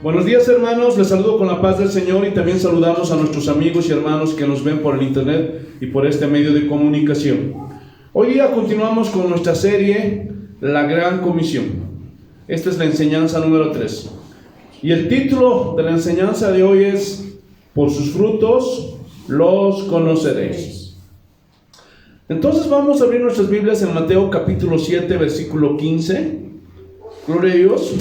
Buenos días, hermanos, les saludo con la paz del Señor y también saludamos a nuestros amigos y hermanos que nos ven por el internet y por este medio de comunicación. Hoy día continuamos con nuestra serie La Gran Comisión. Esta es la enseñanza número 3 y el título de la enseñanza de hoy es Por sus frutos los conoceréis. Entonces vamos a abrir nuestras Biblias en Mateo capítulo 7 versículo 15. Gloria a Dios.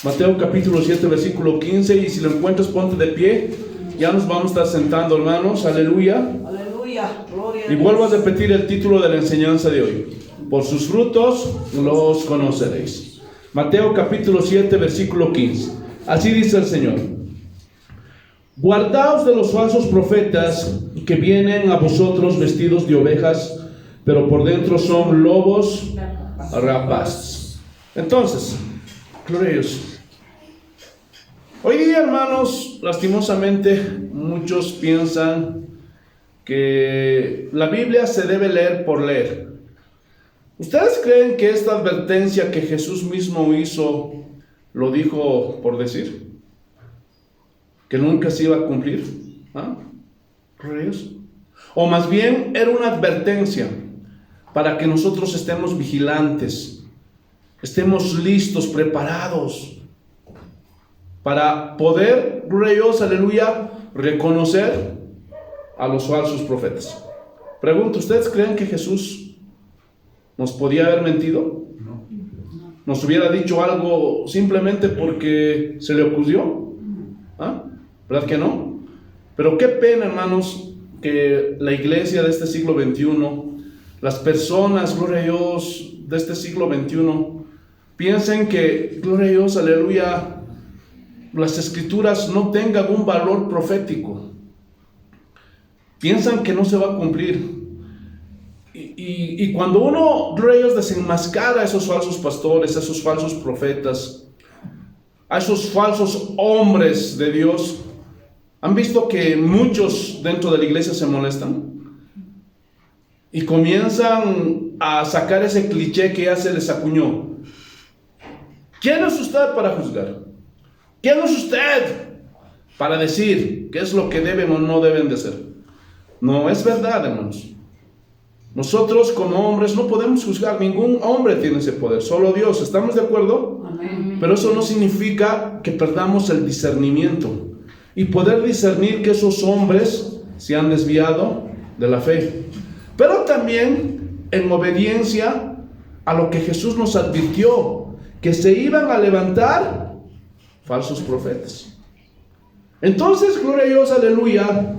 Mateo capítulo 7 versículo 15, y si lo encuentras ponte de pie. Ya nos vamos a estar sentando, hermanos. Aleluya. Aleluya. Gloria a Y Dios. vuelvo a repetir el título de la enseñanza de hoy. Por sus frutos los conoceréis. Mateo capítulo 7 versículo 15. Así dice el Señor: guardaos de los falsos profetas que vienen a vosotros vestidos de ovejas, pero por dentro son lobos rapaces. Entonces, gloria a Dios. Hoy día, hermanos, lastimosamente muchos piensan que la Biblia se debe leer por leer. ¿Ustedes creen que esta advertencia que Jesús mismo hizo lo dijo por decir? ¿Que nunca se iba a cumplir? ¿Ah? O más bien era una advertencia para que nosotros estemos vigilantes, estemos listos, preparados, para poder, gloria a Dios, aleluya, reconocer a los falsos profetas. Pregunto, ¿ustedes creen que Jesús nos podía haber mentido? No. ¿Nos hubiera dicho algo simplemente porque se le ocurrió? ¿Ah? ¿Verdad que no? Pero qué pena, hermanos, que la iglesia de este siglo XXI, las personas, gloria a Dios, de este siglo XXI, piensen que, gloria a Dios, aleluya, las escrituras no tengan un valor profético. Piensan que no se va a cumplir. Y cuando uno, gloria a Dios, desenmascara a esos falsos pastores, a esos falsos profetas, a esos falsos hombres de Dios, ¿han visto que muchos dentro de la iglesia se molestan? Y comienzan a sacar ese cliché que ya se les acuñó. ¿Quién es usted para juzgar? ¿Quién es usted para decir qué es lo que deben o no deben de hacer? No es verdad, hermanos. Nosotros como hombres no podemos juzgar. Ningún hombre tiene ese poder, solo Dios. ¿Estamos de acuerdo? Amén. Pero eso no significa que perdamos el discernimiento y poder discernir que esos hombres se han desviado de la fe. Pero también en obediencia a lo que Jesús nos advirtió, que se iban a levantar falsos profetas. Entonces, gloria a Dios, aleluya,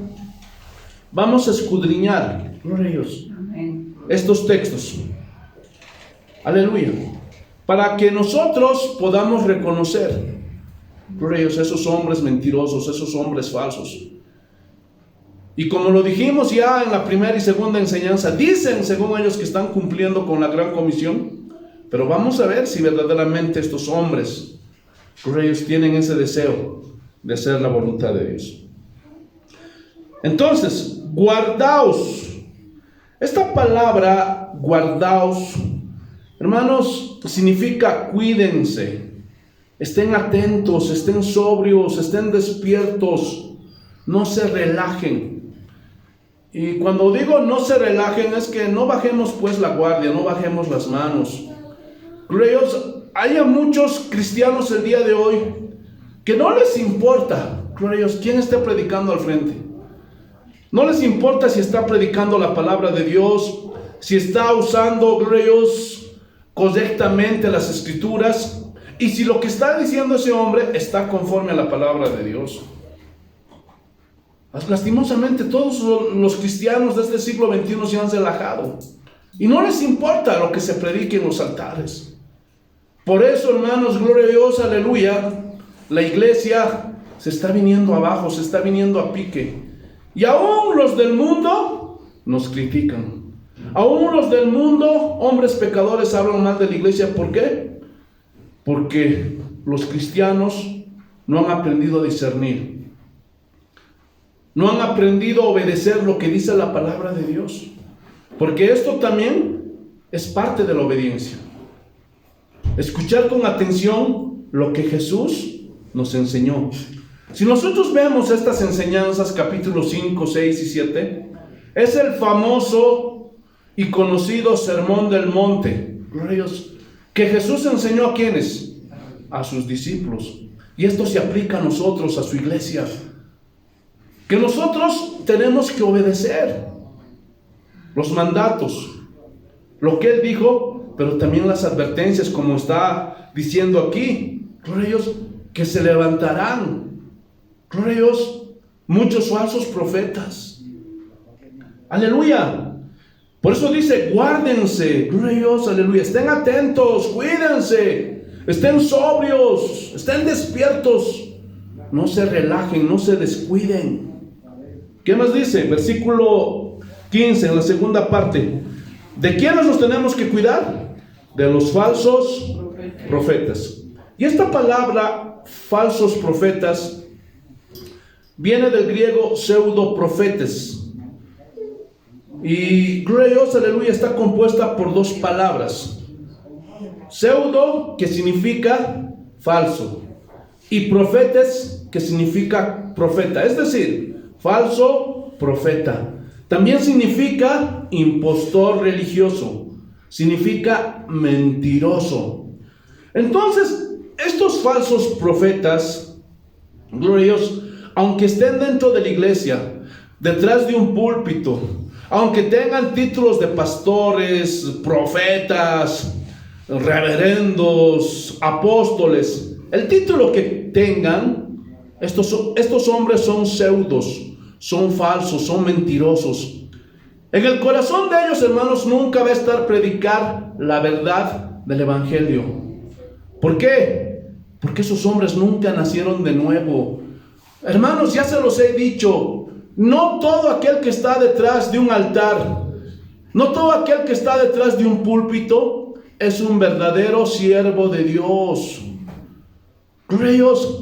vamos a escudriñar, gloria a Dios, estos textos, aleluya, para que nosotros podamos reconocer, gloria a Dios, esos hombres mentirosos, esos hombres falsos. Y como lo dijimos ya en la primera y segunda enseñanza, dicen según ellos que están cumpliendo con la gran comisión, pero vamos a ver si verdaderamente estos hombres, ellos tienen ese deseo de hacer la voluntad de Dios. Entonces, guardaos. Esta palabra guardaos, hermanos, significa cuídense, estén atentos, estén sobrios, estén despiertos, no se relajen. Y cuando digo no se relajen, es que no bajemos pues la guardia, no bajemos las manos. Dios, hay muchos cristianos el día de hoy que no les importa, gloria a Dios, quién esté predicando al frente. No les importa si está predicando la palabra de Dios, si está usando, gloria a Dios, correctamente las escrituras, y si lo que está diciendo ese hombre está conforme a la palabra de Dios. Lastimosamente todos los cristianos de este siglo XXI se han relajado y no les importa lo que se predique en los altares. Por eso, hermanos, gloria a Dios, aleluya, la iglesia se está viniendo abajo, se está viniendo a pique. Y aún los del mundo nos critican. Aún los del mundo, hombres pecadores, hablan mal de la iglesia. ¿Por qué? Porque los cristianos no han aprendido a discernir. No han aprendido a obedecer lo que dice la palabra de Dios. Porque esto también es parte de la obediencia. Escuchar con atención lo que Jesús nos enseñó. Si nosotros vemos estas enseñanzas, capítulos 5, 6 y 7, es el famoso y conocido Sermón del Monte, que Jesús enseñó a ¿quiénes? A sus discípulos. Y esto se aplica a nosotros, a su iglesia, que nosotros tenemos que obedecer los mandatos, lo que Él dijo, pero también las advertencias, como está diciendo aquí. Gloria a Dios, que se levantarán, gloria a Dios, muchos falsos profetas. Aleluya. Por eso dice, guárdense, gloria a Dios, aleluya. Estén atentos, cuídense, estén sobrios, estén despiertos. No se relajen, no se descuiden. ¿Qué más dice? Versículo 15, en la segunda parte. ¿De quiénes nos tenemos que cuidar? De los falsos profetas. Y esta palabra, falsos profetas, viene del griego pseudoprofetes. Y gloria a Dios, aleluya, está compuesta por dos palabras. Pseudo, que significa falso, y profetes, que significa profeta. Es decir, falso profeta. También significa impostor religioso, significa mentiroso. Entonces, estos falsos profetas, gloria a Dios, aunque estén dentro de la iglesia, detrás de un púlpito, aunque tengan títulos de pastores, profetas, reverendos, apóstoles, el título que tengan, estos hombres son pseudos, son falsos, son mentirosos. En el corazón de ellos, hermanos, nunca va a estar predicar la verdad del evangelio. ¿Por qué? Porque esos hombres nunca nacieron de nuevo. Hermanos, ya se los he dicho, no todo aquel que está detrás de un altar, no todo aquel que está detrás de un púlpito es un verdadero siervo de Dios. Gloria a Dios.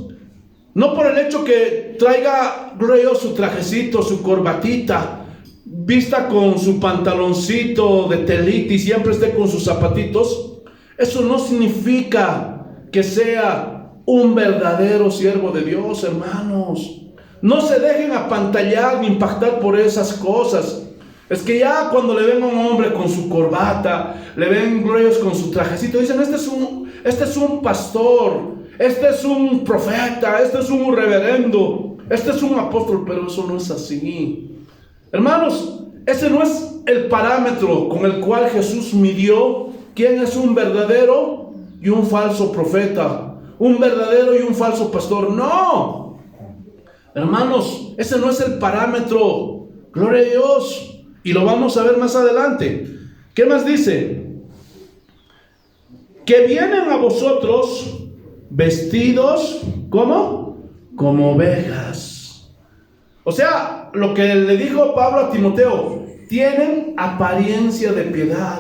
No por el hecho que traiga, gloria a Dios, su trajecito, su corbatita, vista con su pantaloncito de telita y siempre esté con sus zapatitos, eso no significa que sea un verdadero siervo de Dios, hermanos. No se dejen apantallar ni impactar por esas cosas. Es que ya cuando le ven a un hombre con su corbata, le ven, gloria a Dios, con su trajecito, dicen, este es un pastor, este es un profeta, este es un reverendo, este es un apóstol, pero eso no es así. Hermanos, ese no es el parámetro con el cual Jesús midió quién es un verdadero y un falso profeta, un verdadero y un falso pastor. No, hermanos, ese no es el parámetro. Gloria a Dios. Y lo vamos a ver más adelante. ¿Qué más dice? Que vienen a vosotros vestidos, ¿cómo? Como ovejas. O sea, lo que le dijo Pablo a Timoteo, tienen apariencia de piedad,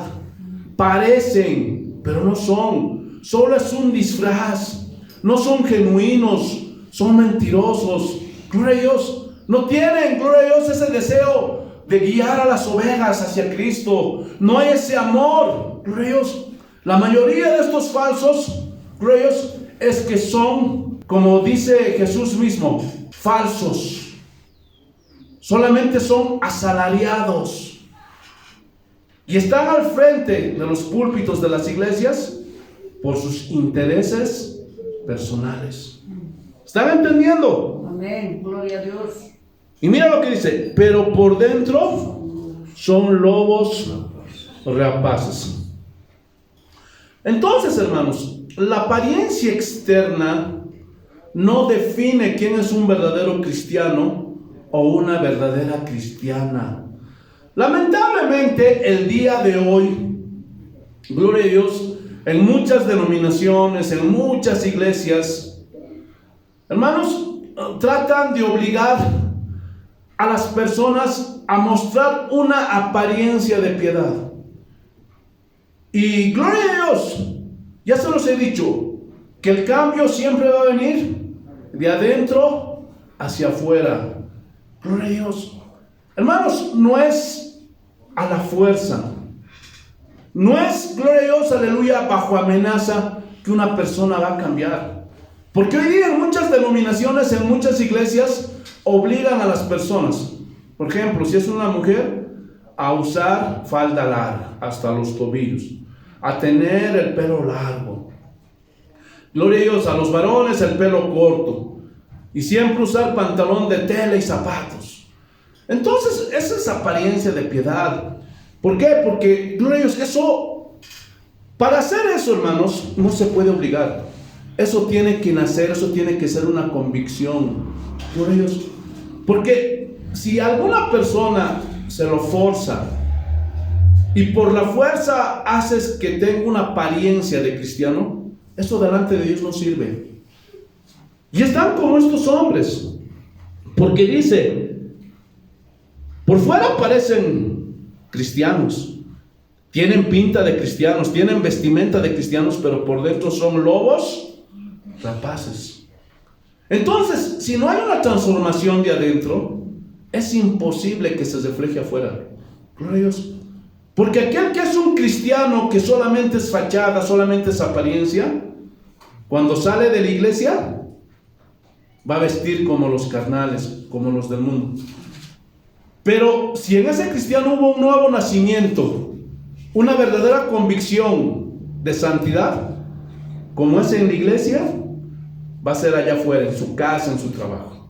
parecen, pero no son, solo es un disfraz, no son genuinos, son mentirosos. Gloria a Dios, no tienen, gloria a Dios, ese deseo de guiar a las ovejas hacia Cristo, no hay ese amor. Gloria a Dios. La mayoría de estos falsos, gloria a Dios, es que son, como dice Jesús mismo, falsos. Solamente son asalariados. Y están al frente de los púlpitos de las iglesias por sus intereses personales. ¿Están entendiendo? Amén, gloria a Dios. Y mira lo que dice, pero por dentro son lobos rapaces. Entonces, hermanos, la apariencia externa no define quién es un verdadero cristiano o una verdadera cristiana. Lamentablemente, el día de hoy, gloria a Dios, en muchas denominaciones, en muchas iglesias, hermanos, tratan de obligar a las personas a mostrar una apariencia de piedad. Y gloria a Dios, ya se los he dicho, que el cambio siempre va a venir de adentro hacia afuera. Gloria a Dios. Hermanos, no es a la fuerza. No es, gloria a Dios, aleluya, bajo amenaza que una persona va a cambiar. Porque hoy día en muchas denominaciones, en muchas iglesias, obligan a las personas, por ejemplo, si es una mujer, a usar falda larga hasta los tobillos, a tener el pelo largo. Gloria a Dios, a los varones el pelo corto, y siempre usar pantalón de tela y zapatos. Entonces, esa es apariencia de piedad. ¿Por qué? Porque, gloria a Dios, para hacer eso, hermanos, no se puede obligar. Eso tiene que nacer, eso tiene que ser una convicción. Gloria a Dios. Porque si alguna persona se lo forza y por la fuerza haces que tenga una apariencia de cristiano, eso delante de Dios no sirve. Y están como estos hombres, porque dice, por fuera parecen cristianos, tienen pinta de cristianos, tienen vestimenta de cristianos, pero por dentro son lobos rapaces. Entonces, si no hay una transformación de adentro, es imposible que se refleje afuera. Gloria a Dios. Porque aquel que es un cristiano que solamente es fachada, solamente es apariencia, cuando sale de la iglesia, va a vestir como los carnales, como los del mundo. Pero si en ese cristiano hubo un nuevo nacimiento, una verdadera convicción de santidad, como es en la iglesia, va a ser allá afuera, en su casa, en su trabajo.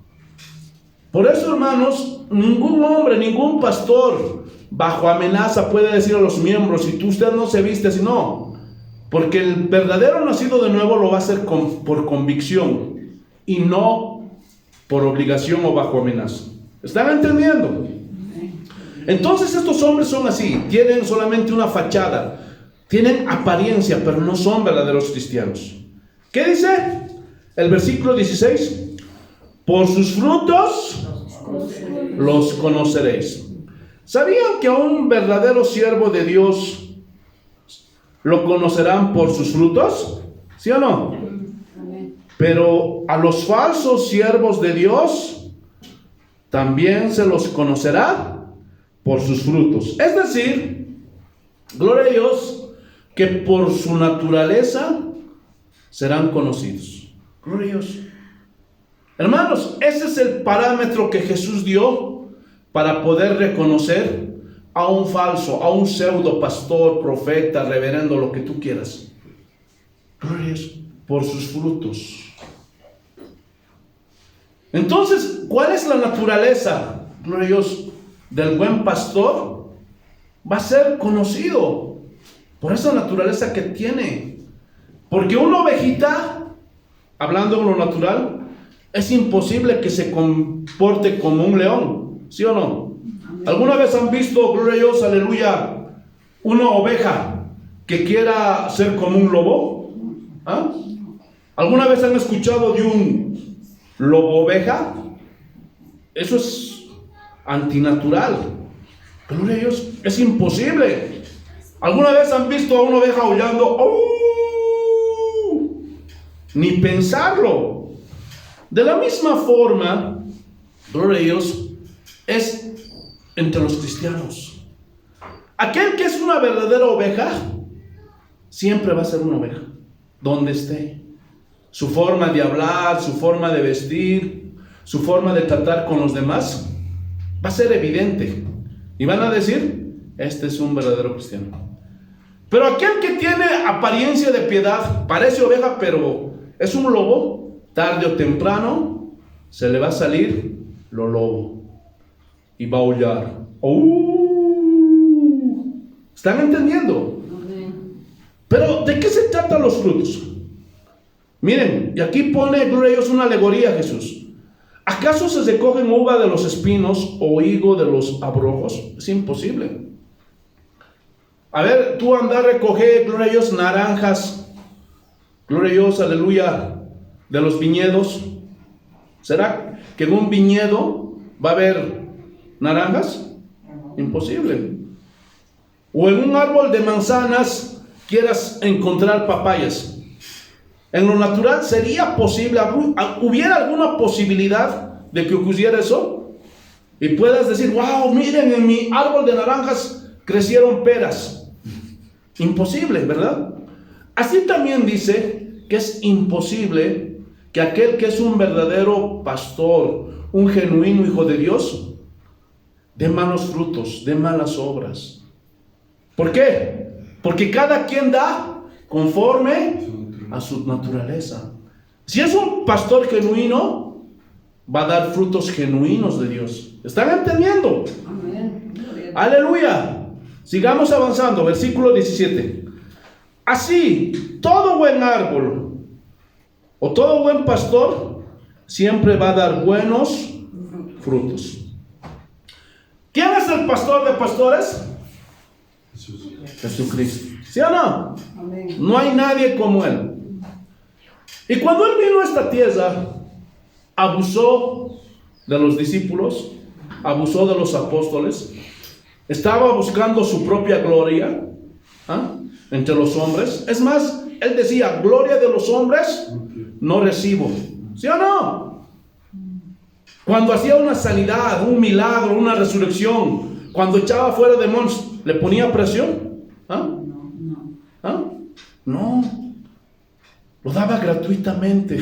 Por eso, hermanos, ningún hombre, ningún pastor bajo amenaza puede decir a los miembros, si usted no se viste así, no. Porque el verdadero nacido de nuevo lo va a hacer por convicción y no por obligación o bajo amenaza. ¿Están entendiendo? Entonces estos hombres son así, tienen solamente una fachada, tienen apariencia, pero no son verdaderos cristianos. ¿Qué dice? El versículo 16, por sus frutos los conoceréis. ¿Sabían que a un verdadero siervo de Dios lo conocerán por sus frutos? ¿Sí o no? Pero a los falsos siervos de Dios también se los conocerá por sus frutos. Es decir, gloria a Dios, que por su naturaleza serán conocidos. Gloria a Dios. Hermanos, ese es el parámetro que Jesús dio para poder reconocer a un falso, a un pseudo pastor, profeta, reverendo, lo que tú quieras. Gloria a Dios, por sus frutos. Entonces, ¿cuál es la naturaleza, gloria a Dios, del buen pastor? Va a ser conocido por esa naturaleza que tiene. Porque una ovejita, hablando en lo natural, es imposible que se comporte como un león, ¿sí o no? ¿Alguna vez han visto, gloria a Dios, aleluya, una oveja que quiera ser como un lobo? ¿Ah? ¿Alguna vez han escuchado de un lobo oveja? Eso es antinatural. Gloria a Dios, es imposible. ¿Alguna vez han visto a una oveja aullando? ¡Oh! Ni pensarlo. De la misma forma, gloria a Dios, es entre los cristianos. Aquel que es una verdadera oveja, siempre va a ser una oveja, donde esté. Su forma de hablar, su forma de vestir, su forma de tratar con los demás, va a ser evidente. Y van a decir, este es un verdadero cristiano. Pero aquel que tiene apariencia de piedad, parece oveja, pero es un lobo, tarde o temprano se le va a salir lo lobo y va a aullar. ¿Están entendiendo? Pero ¿de qué se tratan los frutos? Miren, y aquí pone, gloria a Dios, una alegoría a Jesús. ¿Acaso se recogen uva de los espinos o higo de los abrojos? Es imposible. A ver, tú anda a recoger, gloria a Dios, naranjas, gloria a Dios, aleluya, de los viñedos. ¿Será que en un viñedo va a haber naranjas? Imposible. O en un árbol de manzanas quieras encontrar papayas. En lo natural sería posible, hubiera alguna posibilidad de que ocurriera eso y puedas decir, wow, miren, en mi árbol de naranjas crecieron peras. Imposible, ¿verdad? Así también dice que es imposible que aquel que es un verdadero pastor, un genuino hijo de Dios, dé malos frutos, dé malas obras. ¿Por qué? Porque cada quien da conforme a su naturaleza. Si es un pastor genuino, va a dar frutos genuinos de Dios. ¿Están entendiendo? Amén. Aleluya. Sigamos avanzando. Versículo 17. Así, todo buen árbol o todo buen pastor siempre va a dar buenos frutos. ¿Quién es el pastor de pastores? Jesucristo. ¿Sí o no? Amén. No hay nadie como Él. Y cuando Él vino a esta tierra, abusó de los discípulos, abusó de los apóstoles, estaba buscando su propia gloria entre los hombres. Es más, Él decía, gloria de los hombres no recibo. ¿Sí o no? Cuando hacía una sanidad, un milagro, una resurrección, cuando echaba fuera demonios, ¿le ponía presión? No. Lo daba gratuitamente.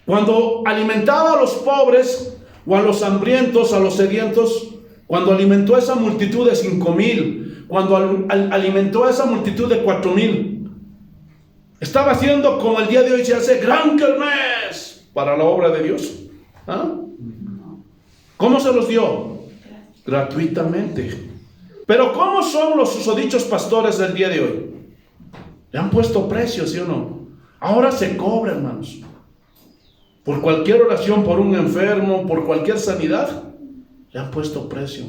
Cuando alimentaba a los pobres o a los hambrientos, a los sedientos, cuando alimentó a esa multitud de 5,000, cuando alimentó a esa multitud de 4,000, estaba haciendo como el día de hoy se hace gran kermés para la obra de Dios. ¿Cómo se los dio? Gratuitamente. Pero ¿cómo son los susodichos pastores del día de hoy? Le han puesto precio, ¿sí o no? Ahora se cobra, hermanos. Por cualquier oración, por un enfermo, por cualquier sanidad, le han puesto precio.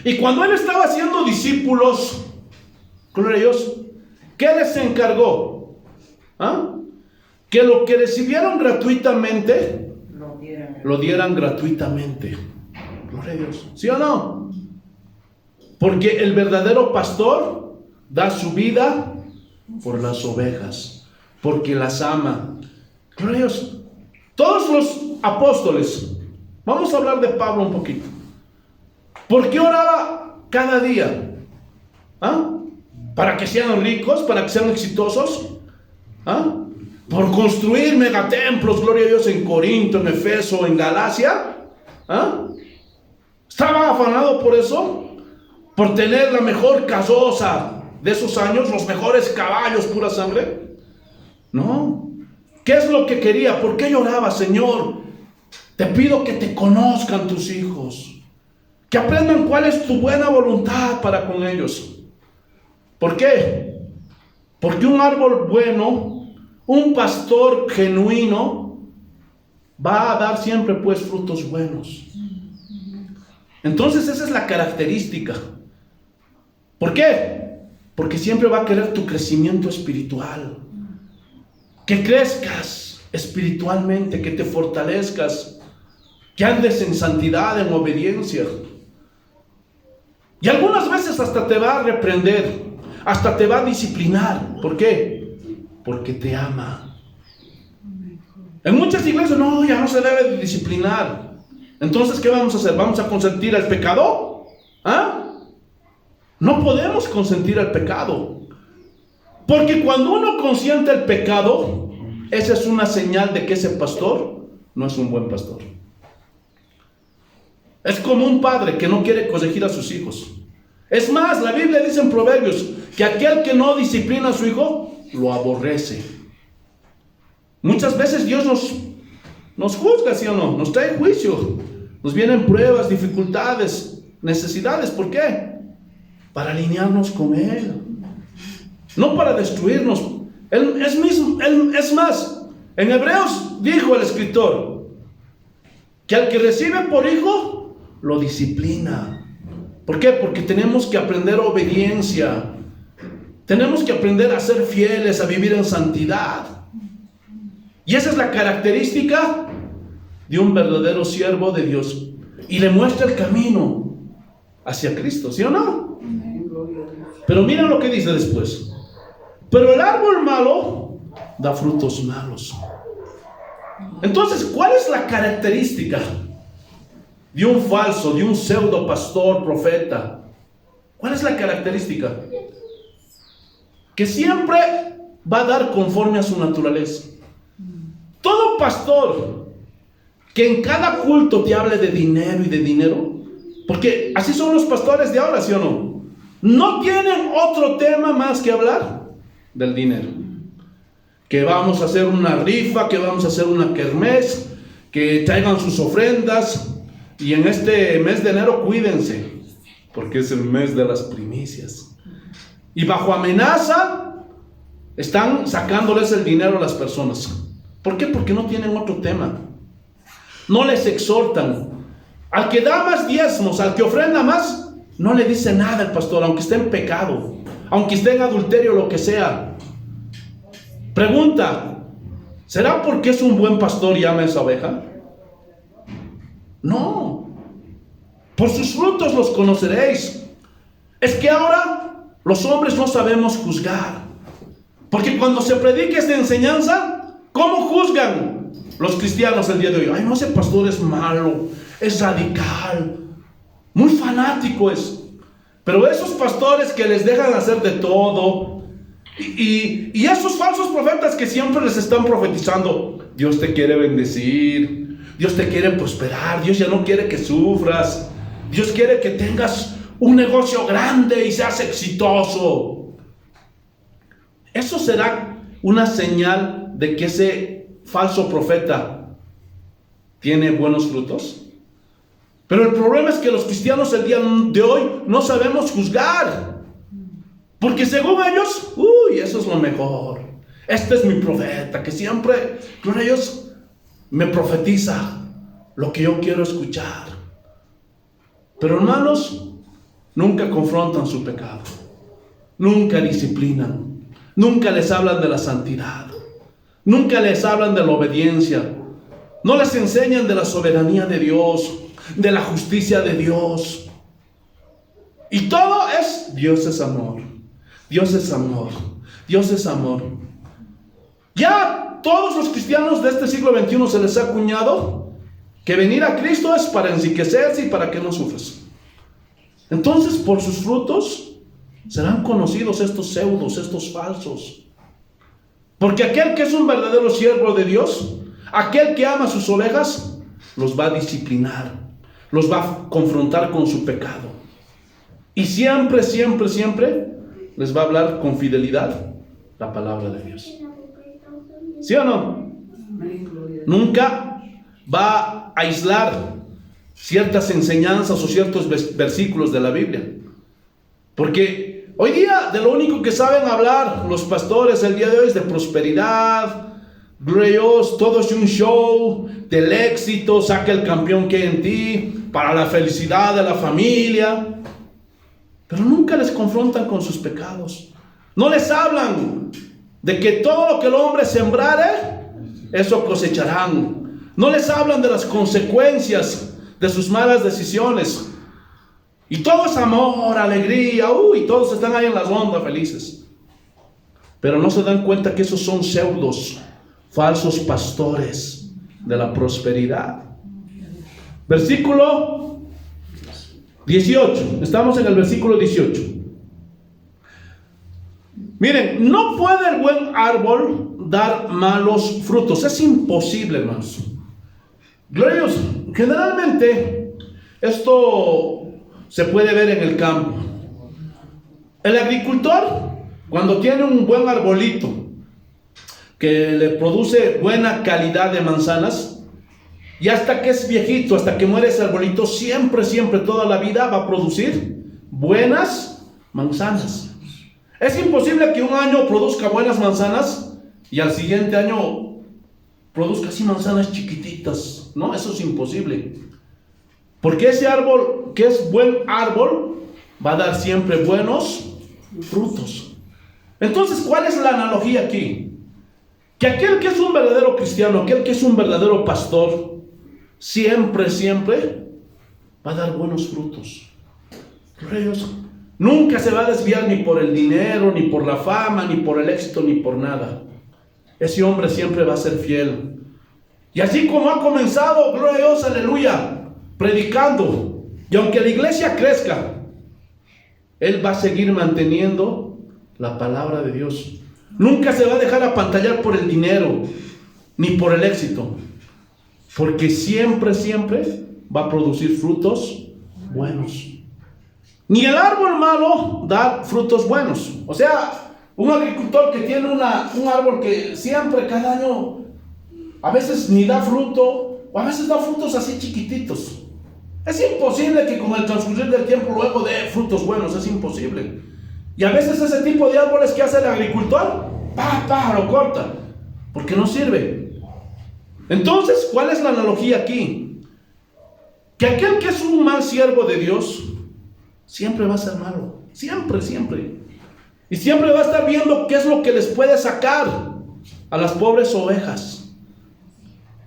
Y cuando Él estaba haciendo discípulos, gloria a Dios, ¿qué les encargó? Que lo que recibieron gratuitamente, lo dieran gratuitamente. Gloria a Dios. ¿Sí o no? Porque el verdadero pastor da su vida por las ovejas, porque las ama. Gloria a Dios. Todos los apóstoles, vamos a hablar de Pablo un poquito. ¿Por qué oraba cada día? ¿Para que sean ricos? ¿Para que sean exitosos? ¿Por construir megatemplos, gloria a Dios, en Corinto, en Efeso, en Galacia? ¿Estaba afanado por eso? ¿Por tener la mejor carroza de esos años, los mejores caballos, pura sangre? No. ¿Qué es lo que quería? ¿Por qué lloraba? Señor, te pido que te conozcan tus hijos, que aprendan cuál es tu buena voluntad para con ellos. ¿Por qué? Porque un árbol bueno, un pastor genuino, va a dar siempre pues frutos buenos. Entonces esa es la característica. ¿Por qué? Porque siempre va a querer tu crecimiento espiritual. Que crezcas espiritualmente, que te fortalezcas, que andes en santidad, en obediencia. Y algunas veces hasta te va a reprender, hasta te va a disciplinar. ¿Por qué? Porque te ama. En muchas iglesias, no, ya no se debe de disciplinar. Entonces, ¿qué vamos a hacer? ¿Vamos a consentir el pecado? No podemos consentir el pecado. Porque cuando uno consiente el pecado, esa es una señal de que ese pastor no es un buen pastor. Es como un padre que no quiere corregir a sus hijos. Es más, la Biblia dice en Proverbios que aquel que no disciplina a su hijo, lo aborrece. Muchas veces Dios nos juzga, ¿sí o no? Nos trae juicio. Nos vienen pruebas, dificultades, necesidades. ¿Por qué? Para alinearnos con Él. No para destruirnos. Es más, en Hebreos dijo el escritor que al que recibe por hijo, lo disciplina. ¿Por qué? Porque tenemos que aprender obediencia. Tenemos que aprender a ser fieles, a vivir en santidad. Y esa es la característica de un verdadero siervo de Dios. Y le muestra el camino hacia Cristo, ¿sí o no? Pero miren lo que dice después. Pero el árbol malo da frutos malos. Entonces, ¿cuál es la característica de un falso, de un pseudo pastor, profeta? ¿Cuál es la característica? Que siempre va a dar conforme a su naturaleza. Todo pastor que en cada culto te hable de dinero y de dinero, porque así son los pastores de ahora, ¿sí o no? No tienen otro tema más que hablar del dinero. Que vamos a hacer una rifa, que vamos a hacer una kermés, que traigan sus ofrendas. Y en este mes de enero cuídense, porque es el mes de las primicias. Y bajo amenaza están sacándoles el dinero a las personas. ¿Por qué? Porque no tienen otro tema. No les exhortan. Al que da más diezmos, al que ofrenda más, no le dice nada el pastor, aunque esté en pecado, aunque esté en adulterio, lo que sea. Pregunta: ¿será porque es un buen pastor y ama a esa oveja? No. Por sus frutos los conoceréis. Es que ahora los hombres no sabemos juzgar. Porque cuando se predica esta enseñanza, ¿cómo juzgan los cristianos el día de hoy? Ay, no, ese pastor es malo, es radical, muy fanático es. Pero esos pastores que les dejan hacer de todo, y esos falsos profetas que siempre les están profetizando: Dios te quiere bendecir, Dios te quiere prosperar, Dios ya no quiere que sufras, Dios quiere que tengas un negocio grande y seas exitoso. ¿Eso será una señal de que ese falso profeta tiene buenos frutos? Pero el problema es que los cristianos el día de hoy no sabemos juzgar. Porque según ellos, eso es lo mejor. Este es mi profeta, que siempre con ellos me profetiza lo que yo quiero escuchar. Pero hermanos, nunca confrontan su pecado. Nunca disciplinan. Nunca les hablan de la santidad. Nunca les hablan de la obediencia. No les enseñan de la soberanía de Dios, de la justicia de Dios. Y todo es: Dios es amor. Dios es amor. Dios es amor. Ya todos los cristianos de este siglo XXI se les ha acuñado que venir a Cristo es para enriquecerse y para que no sufras. Entonces, por sus frutos serán conocidos estos pseudos, estos falsos. Porque aquel que es un verdadero siervo de Dios, aquel que ama a sus ovejas, los va a disciplinar, los va a confrontar con su pecado. Y siempre, siempre, siempre les va a hablar con fidelidad la palabra de Dios. ¿Sí o no? Nunca va a aislar ciertas enseñanzas o ciertos versículos de la Biblia. Porque hoy día de lo único que saben hablar los pastores el día de hoy es de prosperidad, glorioso, todo es un show, del éxito, saca el campeón que hay en ti, para la felicidad de la familia. Pero nunca les confrontan con sus pecados. No les hablan de que todo lo que el hombre sembrare, eso cosecharán. No les hablan de las consecuencias de sus malas decisiones. Y todo es amor, alegría, y todos están ahí en las ondas felices. Pero no se dan cuenta que esos son pseudos, falsos pastores de la prosperidad. Versículo 18. Estamos en el versículo 18. Miren, no puede el buen árbol dar malos frutos. Es imposible, hermanos. Glorioso. Generalmente, esto se puede ver en el campo. El agricultor, cuando tiene un buen arbolito que le produce buena calidad de manzanas, y hasta que es viejito, hasta que muere ese arbolito, siempre, siempre, toda la vida va a producir buenas manzanas. Es imposible que un año produzca buenas manzanas y al siguiente año produzca así manzanas chiquititas. No, eso es imposible. Porque ese árbol, que es buen árbol, va a dar siempre buenos frutos. Entonces, ¿cuál es la analogía aquí? Que aquel que es un verdadero cristiano, aquel que es un verdadero pastor, siempre, siempre va a dar buenos frutos. Nunca se va a desviar ni por el dinero, ni por la fama, ni por el éxito, ni por nada. Ese hombre siempre va a ser fiel. Y así como ha comenzado, gloria a Dios, aleluya, predicando, y aunque la iglesia crezca, él va a seguir manteniendo la palabra de Dios. Nunca se va a dejar apantallar por el dinero, ni por el éxito, porque siempre va a producir frutos buenos. Ni el árbol malo da frutos buenos. O sea, un agricultor que tiene un árbol que siempre, cada año, a veces ni da fruto, o a veces da frutos así chiquititos. Es imposible que con el transcurrir del tiempo luego dé frutos buenos, es imposible. Y a veces ese tipo de árboles que hace el agricultor, lo corta, porque no sirve. Entonces, ¿cuál es la analogía aquí? Que aquel que es un mal siervo de Dios, siempre va a ser malo, siempre. Y siempre va a estar viendo qué es lo que les puede sacar a las pobres ovejas.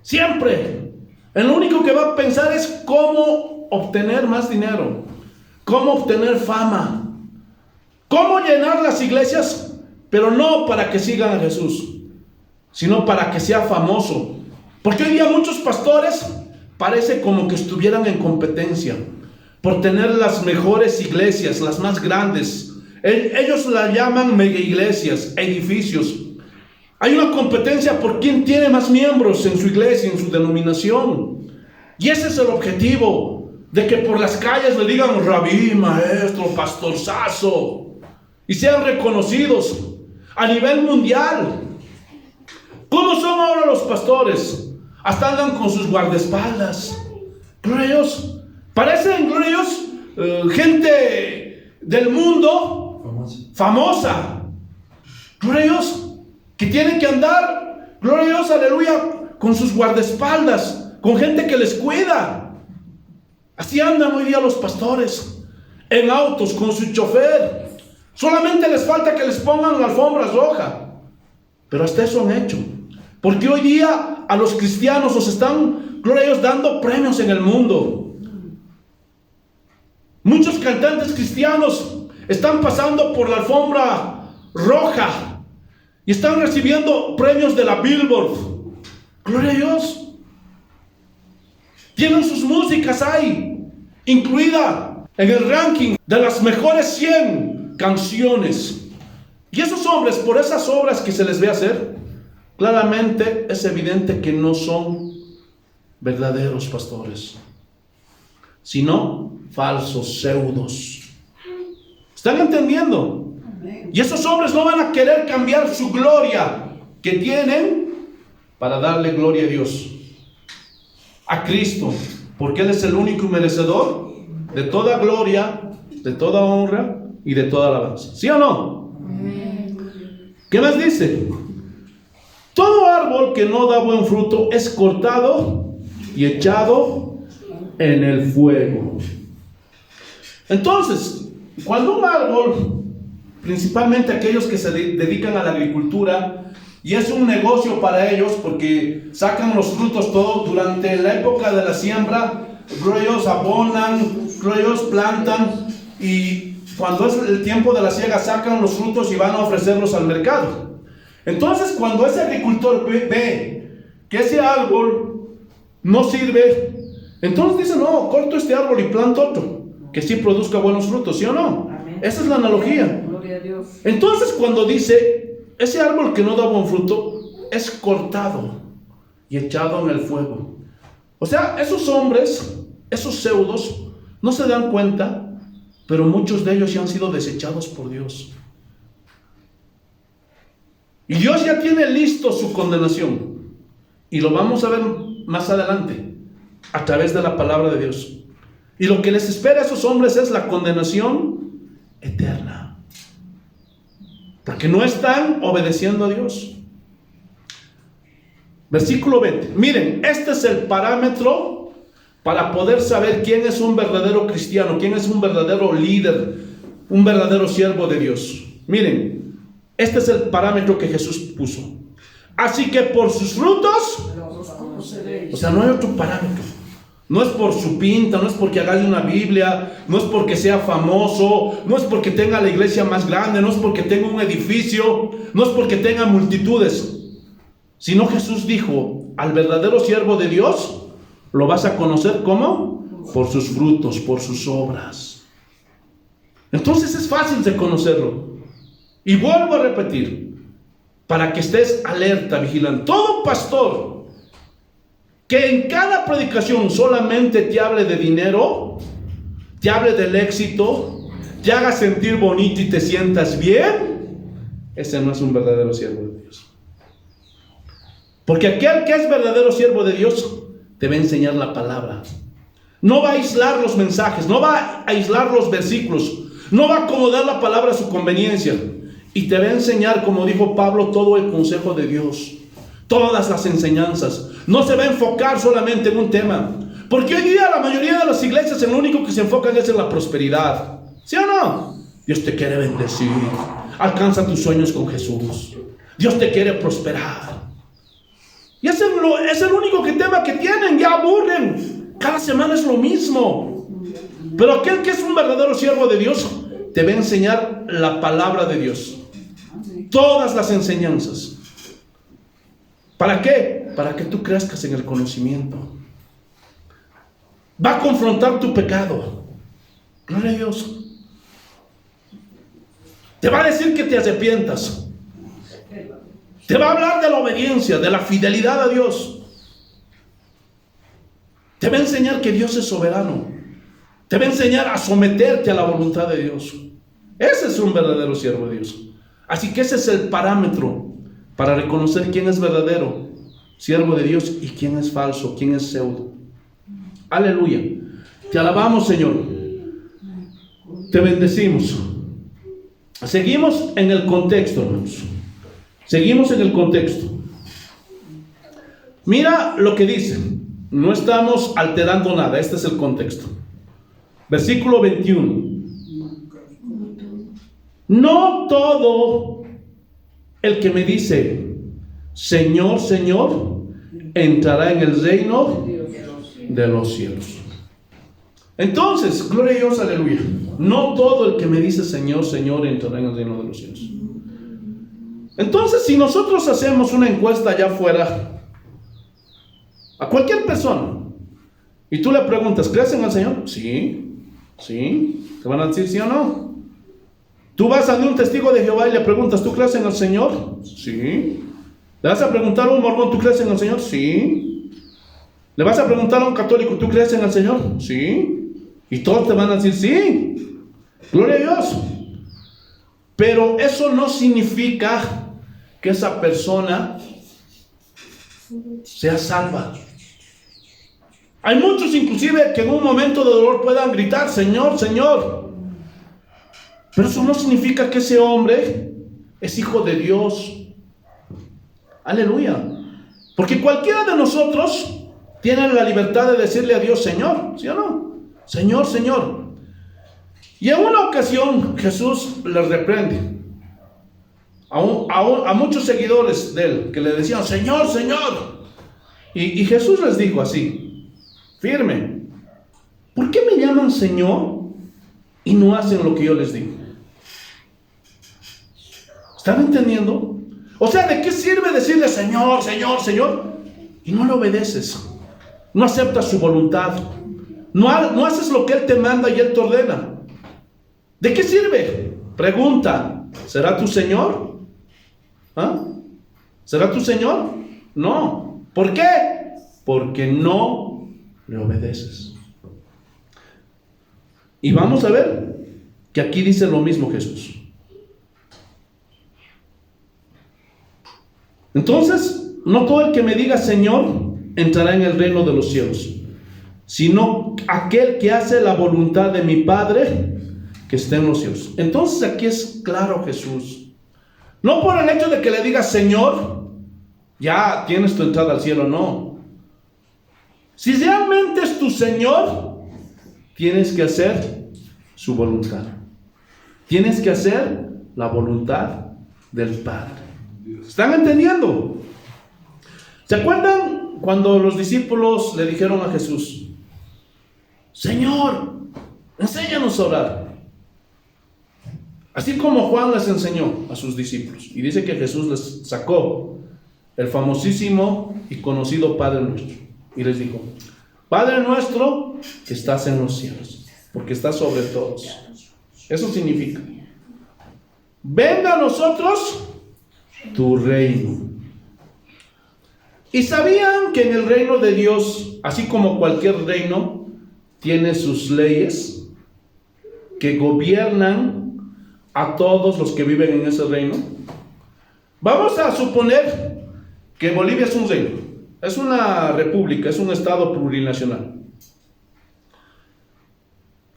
Siempre. El único que va a pensar es cómo obtener más dinero, cómo obtener fama, cómo llenar las iglesias, pero no para que sigan a Jesús, sino para que sea famoso. Porque hoy día muchos pastores parece como que estuvieran en competencia por tener las mejores iglesias, las más grandes. Ellos la llaman mega iglesias, edificios. Hay una competencia por quién tiene más miembros en su iglesia, en su denominación. Y ese es el objetivo, de que por las calles le digan rabí, maestro, pastorzazo, y sean reconocidos a nivel mundial. ¿Cómo son ahora los pastores? Hasta andan con sus guardaespaldas. Gloria a Dios. Parecen, gloria a Dios, gente del mundo famosa. Gloria a Dios, que tienen que andar, gloria a Dios, aleluya, con sus guardaespaldas, con gente que les cuida. Así andan hoy día los pastores, en autos, con su chofer. Solamente les falta que les pongan alfombras rojas, pero hasta eso han hecho. Porque hoy día a los cristianos nos están, gloria a Dios, dando premios en el mundo. Muchos cantantes cristianos están pasando por la alfombra roja y están recibiendo premios de la Billboard. Gloria a Dios. Tienen sus músicas ahí, incluida en el ranking de las mejores 100 canciones. Y esos hombres, por esas obras que se les ve hacer, claramente es evidente que no son verdaderos pastores, sino falsos pseudos. ¿Están entendiendo? Y esos hombres no van a querer cambiar su gloria que tienen para darle gloria a Dios, a Cristo, porque Él es el único merecedor de toda gloria, de toda honra y de toda alabanza. ¿Sí o no? ¿Qué más dice? Todo árbol que no da buen fruto es cortado y echado en el fuego. Entonces, cuando un árbol, principalmente aquellos que se dedican a la agricultura, y es un negocio para ellos porque sacan los frutos todo durante la época de la siembra, ellos abonan, ellos plantan, y cuando es el tiempo de la siega sacan los frutos y van a ofrecerlos al mercado. Entonces, cuando ese agricultor ve que ese árbol no sirve, entonces dice, no, corto este árbol y planto otro que sí produzca buenos frutos, ¿sí o no? Amén. Esa es la analogía. Gloria a Dios. Entonces, cuando dice, ese árbol que no da buen fruto es cortado y echado en el fuego. O sea, esos hombres, esos pseudos, no se dan cuenta, pero muchos de ellos ya han sido desechados por Dios. Y Dios ya tiene listo su condenación. Y lo vamos a ver más adelante, a través de la palabra de Dios. Y lo que les espera a esos hombres es la condenación eterna, porque no están obedeciendo a Dios. Versículo 20. Miren, este es el parámetro para poder saber quién es un verdadero cristiano, quién es un verdadero líder, un verdadero siervo de Dios. Miren, este es el parámetro que Jesús puso. Así que por sus frutos, o sea, no hay otro parámetro. No es por su pinta, no es porque haga una Biblia, no es porque sea famoso, no es porque tenga la iglesia más grande, no es porque tenga un edificio, no es porque tenga multitudes, sino Jesús dijo, al verdadero siervo de Dios lo vas a conocer ¿cómo? Por sus frutos, por sus obras. Entonces es fácil de conocerlo. Y vuelvo a repetir, para que estés alerta, vigilante. Todo pastor que en cada predicación solamente te hable de dinero, te hable del éxito, te haga sentir bonito y te sientas bien, ese no es un verdadero siervo de Dios. Porque aquel que es verdadero siervo de Dios te va a enseñar la palabra. No va a aislar los mensajes, no va a aislar los versículos, no va a acomodar la palabra a su conveniencia. Y te va a enseñar, como dijo Pablo, todo el consejo de Dios, todas las enseñanzas. No se va a enfocar solamente en un tema. Porque hoy día la mayoría de las iglesias en lo único que se enfocan es en la prosperidad. ¿Sí o no? Dios te quiere bendecir. Alcanza tus sueños con Jesús. Dios te quiere prosperar. Y es el único tema que tienen. Ya aburren. Cada semana es lo mismo. Pero aquel que es un verdadero siervo de Dios te va a enseñar la palabra de Dios. Todas las enseñanzas. ¿Para qué? Para que tú crezcas en el conocimiento. Va a confrontar tu pecado. Gloria a Dios. Te va a decir que te arrepientas. Te va a hablar de la obediencia, de la fidelidad a Dios. Te va a enseñar que Dios es soberano. Te va a enseñar a someterte a la voluntad de Dios. Ese es un verdadero siervo de Dios. Así que ese es el parámetro para reconocer quién es verdadero siervo de Dios y quién es falso, quién es pseudo. Aleluya. Te alabamos, Señor. Te bendecimos. Seguimos en el contexto, hermanos. Seguimos en el contexto. Mira lo que dice. No estamos alterando nada. Este es el contexto. Versículo 21. No todo el que me dice Señor, Señor, entrará en el reino de los cielos. Entonces, gloria a Dios, aleluya. No todo el que me dice Señor, Señor, entrará en el reino de los cielos. Entonces, si nosotros hacemos una encuesta allá afuera a cualquier persona y tú le preguntas, ¿crees en el Señor? Sí, sí. ¿Te van a decir sí o no? Tú vas a un testigo de Jehová y le preguntas, ¿tú crees en el Señor? Sí. ¿Le vas a preguntar a un mormón, ¿tú crees en el Señor? Sí. ¿Le vas a preguntar a un católico, ¿tú crees en el Señor? Sí. Y todos te van a decir sí. Gloria a Dios. Pero eso no significa que esa persona sea salva. Hay muchos inclusive que en un momento de dolor puedan gritar, Señor, Señor. Pero eso no significa que ese hombre es hijo de Dios. Aleluya. Porque cualquiera de nosotros tiene la libertad de decirle a Dios, Señor, ¿sí o no? Señor, Señor. Y en una ocasión Jesús les reprende a muchos seguidores de él que le decían, Señor, Señor. Y Jesús les dijo así, firme, ¿por qué me llaman Señor y no hacen lo que yo les digo? ¿Están entendiendo? O sea, ¿de qué sirve decirle Señor, Señor, Señor? Y no le obedeces, no aceptas su voluntad, no haces lo que Él te manda y Él te ordena. ¿De qué sirve? Pregunta, ¿será tu Señor? ¿Ah? ¿Será tu Señor? No. ¿Por qué? Porque no le obedeces. Y vamos a ver que aquí dice lo mismo Jesús. Entonces, no todo el que me diga Señor entrará en el reino de los cielos, sino aquel que hace la voluntad de mi Padre que está en los cielos. Entonces aquí es claro Jesús. No por el hecho de que le digas Señor, ya tienes tu entrada al cielo, no. Si realmente es tu Señor, tienes que hacer su voluntad. Tienes que hacer la voluntad del Padre. ¿Están entendiendo? ¿Se acuerdan cuando los discípulos le dijeron a Jesús, Señor, enséñanos a orar? Así como Juan les enseñó a sus discípulos. Y dice que Jesús les sacó el famosísimo y conocido Padre Nuestro. Y les dijo, Padre nuestro que estás en los cielos, porque estás sobre todos. Eso significa, venga a nosotros tu reino. ¿Y sabían que en el reino de Dios, así como cualquier reino, tiene sus leyes que gobiernan a todos los que viven en ese reino? Vamos a suponer que Bolivia es un reino, es una república, es un estado plurinacional.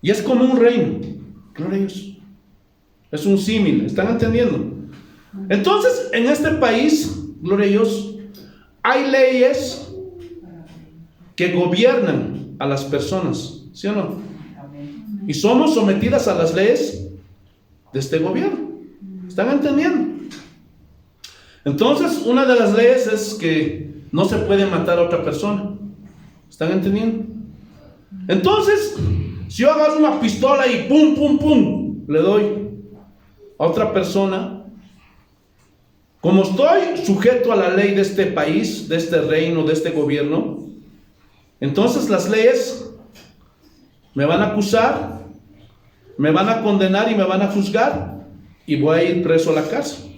Y es como un reino, gloria a Dios. Es un símil, ¿están entendiendo? Entonces, en este país, gloria a Dios, hay leyes que gobiernan a las personas, ¿sí o no? Y somos sometidas a las leyes de este gobierno. ¿Están entendiendo? Entonces, una de las leyes es que no se puede matar a otra persona. ¿Están entendiendo? Entonces, si yo agarro una pistola y pum, pum, pum, le doy a otra persona, como estoy sujeto a la ley de este país, de este reino, de este gobierno, entonces las leyes me van a acusar, me van a condenar y me van a juzgar y voy a ir preso a la cárcel.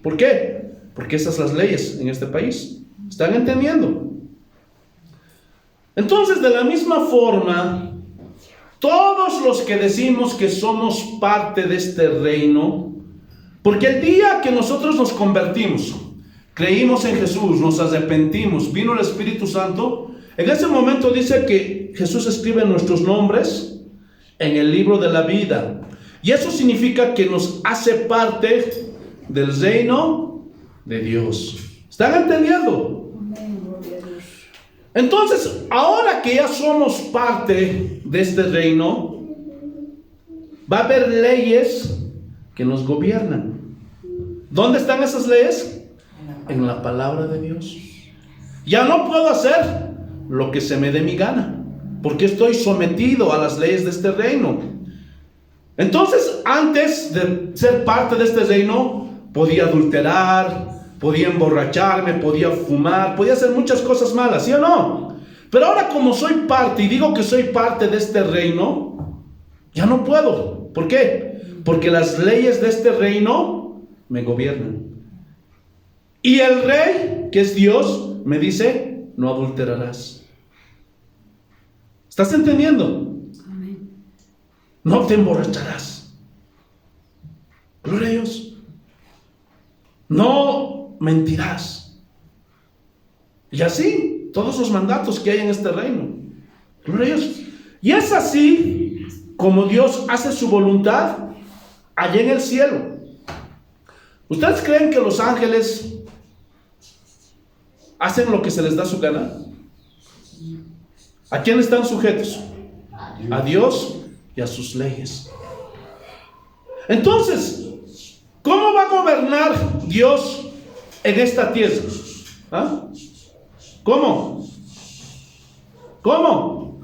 ¿Por qué? Porque esas son las leyes en este país. ¿Están entendiendo? Entonces, de la misma forma, todos los que decimos que somos parte de este reino, porque el día que nosotros nos convertimos, creímos en Jesús, nos arrepentimos, vino el Espíritu Santo, en ese momento dice que Jesús escribe nuestros nombres en el libro de la vida. Y eso significa que nos hace parte del reino de Dios. ¿Están entendiendo? Entonces, ahora que ya somos parte de este reino, va a haber leyes que nos gobiernan. ¿Dónde están esas leyes? En la palabra de Dios. Ya no puedo hacer lo que se me dé mi gana, porque estoy sometido a las leyes de este reino. Entonces, antes de ser parte de este reino, podía adulterar, podía emborracharme, podía fumar, podía hacer muchas cosas malas, ¿sí o no? Pero ahora, como soy parte y digo que soy parte de este reino, ya no puedo. ¿Por qué? Porque las leyes de este reino me gobiernan. Y el rey, que es Dios, me dice: no adulterarás. ¿Estás entendiendo? Amén. No te emborracharás. Gloria a Dios. No mentirás. Y así, todos los mandatos que hay en este reino. Gloria a Dios. Y es así como Dios hace su voluntad allá en el cielo. ¿Ustedes creen que los ángeles hacen lo que se les da su gana? ¿A quién están sujetos? A Dios y a sus leyes. Entonces, ¿cómo va a gobernar Dios en esta tierra? ¿Ah? ¿Cómo? ¿Cómo?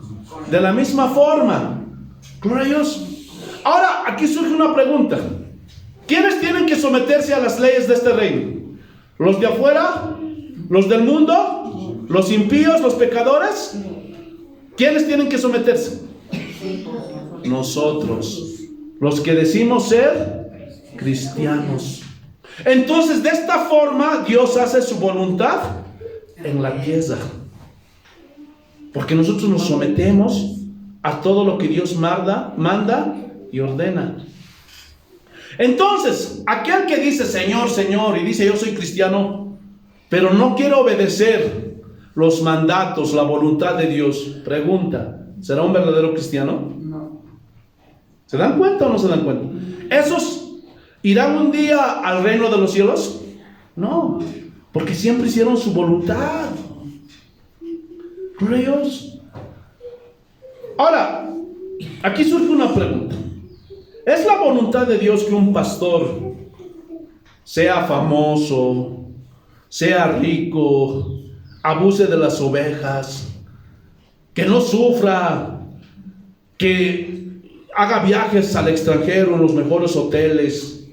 De la misma forma. Gloria a Dios. Ahora, aquí surge una pregunta. ¿Quiénes tienen que someterse a las leyes de este reino? ¿Los de afuera? ¿Los del mundo? ¿Los impíos? ¿Los pecadores? ¿Quiénes tienen que someterse? Nosotros, los que decimos ser cristianos. Entonces, de esta forma, Dios hace su voluntad en la tierra. Porque nosotros nos sometemos a todo lo que Dios manda y ordena. Entonces, aquel que dice Señor, Señor, y dice yo soy cristiano, pero no quiere obedecer los mandatos, la voluntad de Dios, pregunta, ¿será un verdadero cristiano? No. ¿Se dan cuenta o no se dan cuenta? ¿Esos irán un día al reino de los cielos? No, porque siempre hicieron su voluntad. Gloria a Dios. Ahora, aquí surge una pregunta. ¿Es la voluntad de Dios que un pastor sea famoso, sea rico, abuse de las ovejas, que no sufra, que haga viajes al extranjero en los mejores hoteles,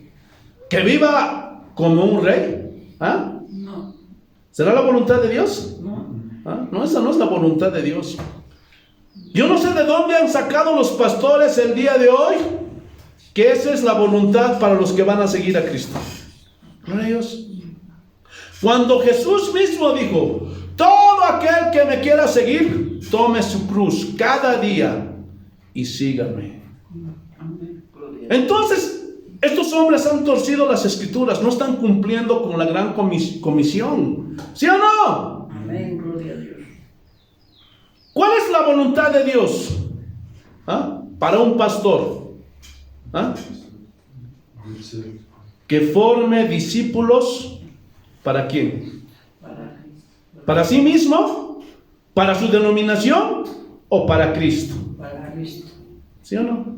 que viva como un rey? ¿Ah? No. ¿Será la voluntad de Dios? No. ¿Ah? No, esa no es la voluntad de Dios. Yo no sé de dónde han sacado los pastores el día de hoy que esa es la voluntad para los que van a seguir a Cristo. Gloria a Dios. Cuando Jesús mismo dijo, todo aquel que me quiera seguir, tome su cruz cada día y sígame. Entonces, estos hombres han torcido las escrituras, no están cumpliendo con la gran comisión. ¿Sí o no? Amén, gloria a Dios. ¿Cuál es la voluntad de Dios? Para un pastor. Que forme discípulos. ¿Para quién? ¿Para sí mismo? ¿Para su denominación? ¿O para Cristo? Para Cristo. ¿Sí o no?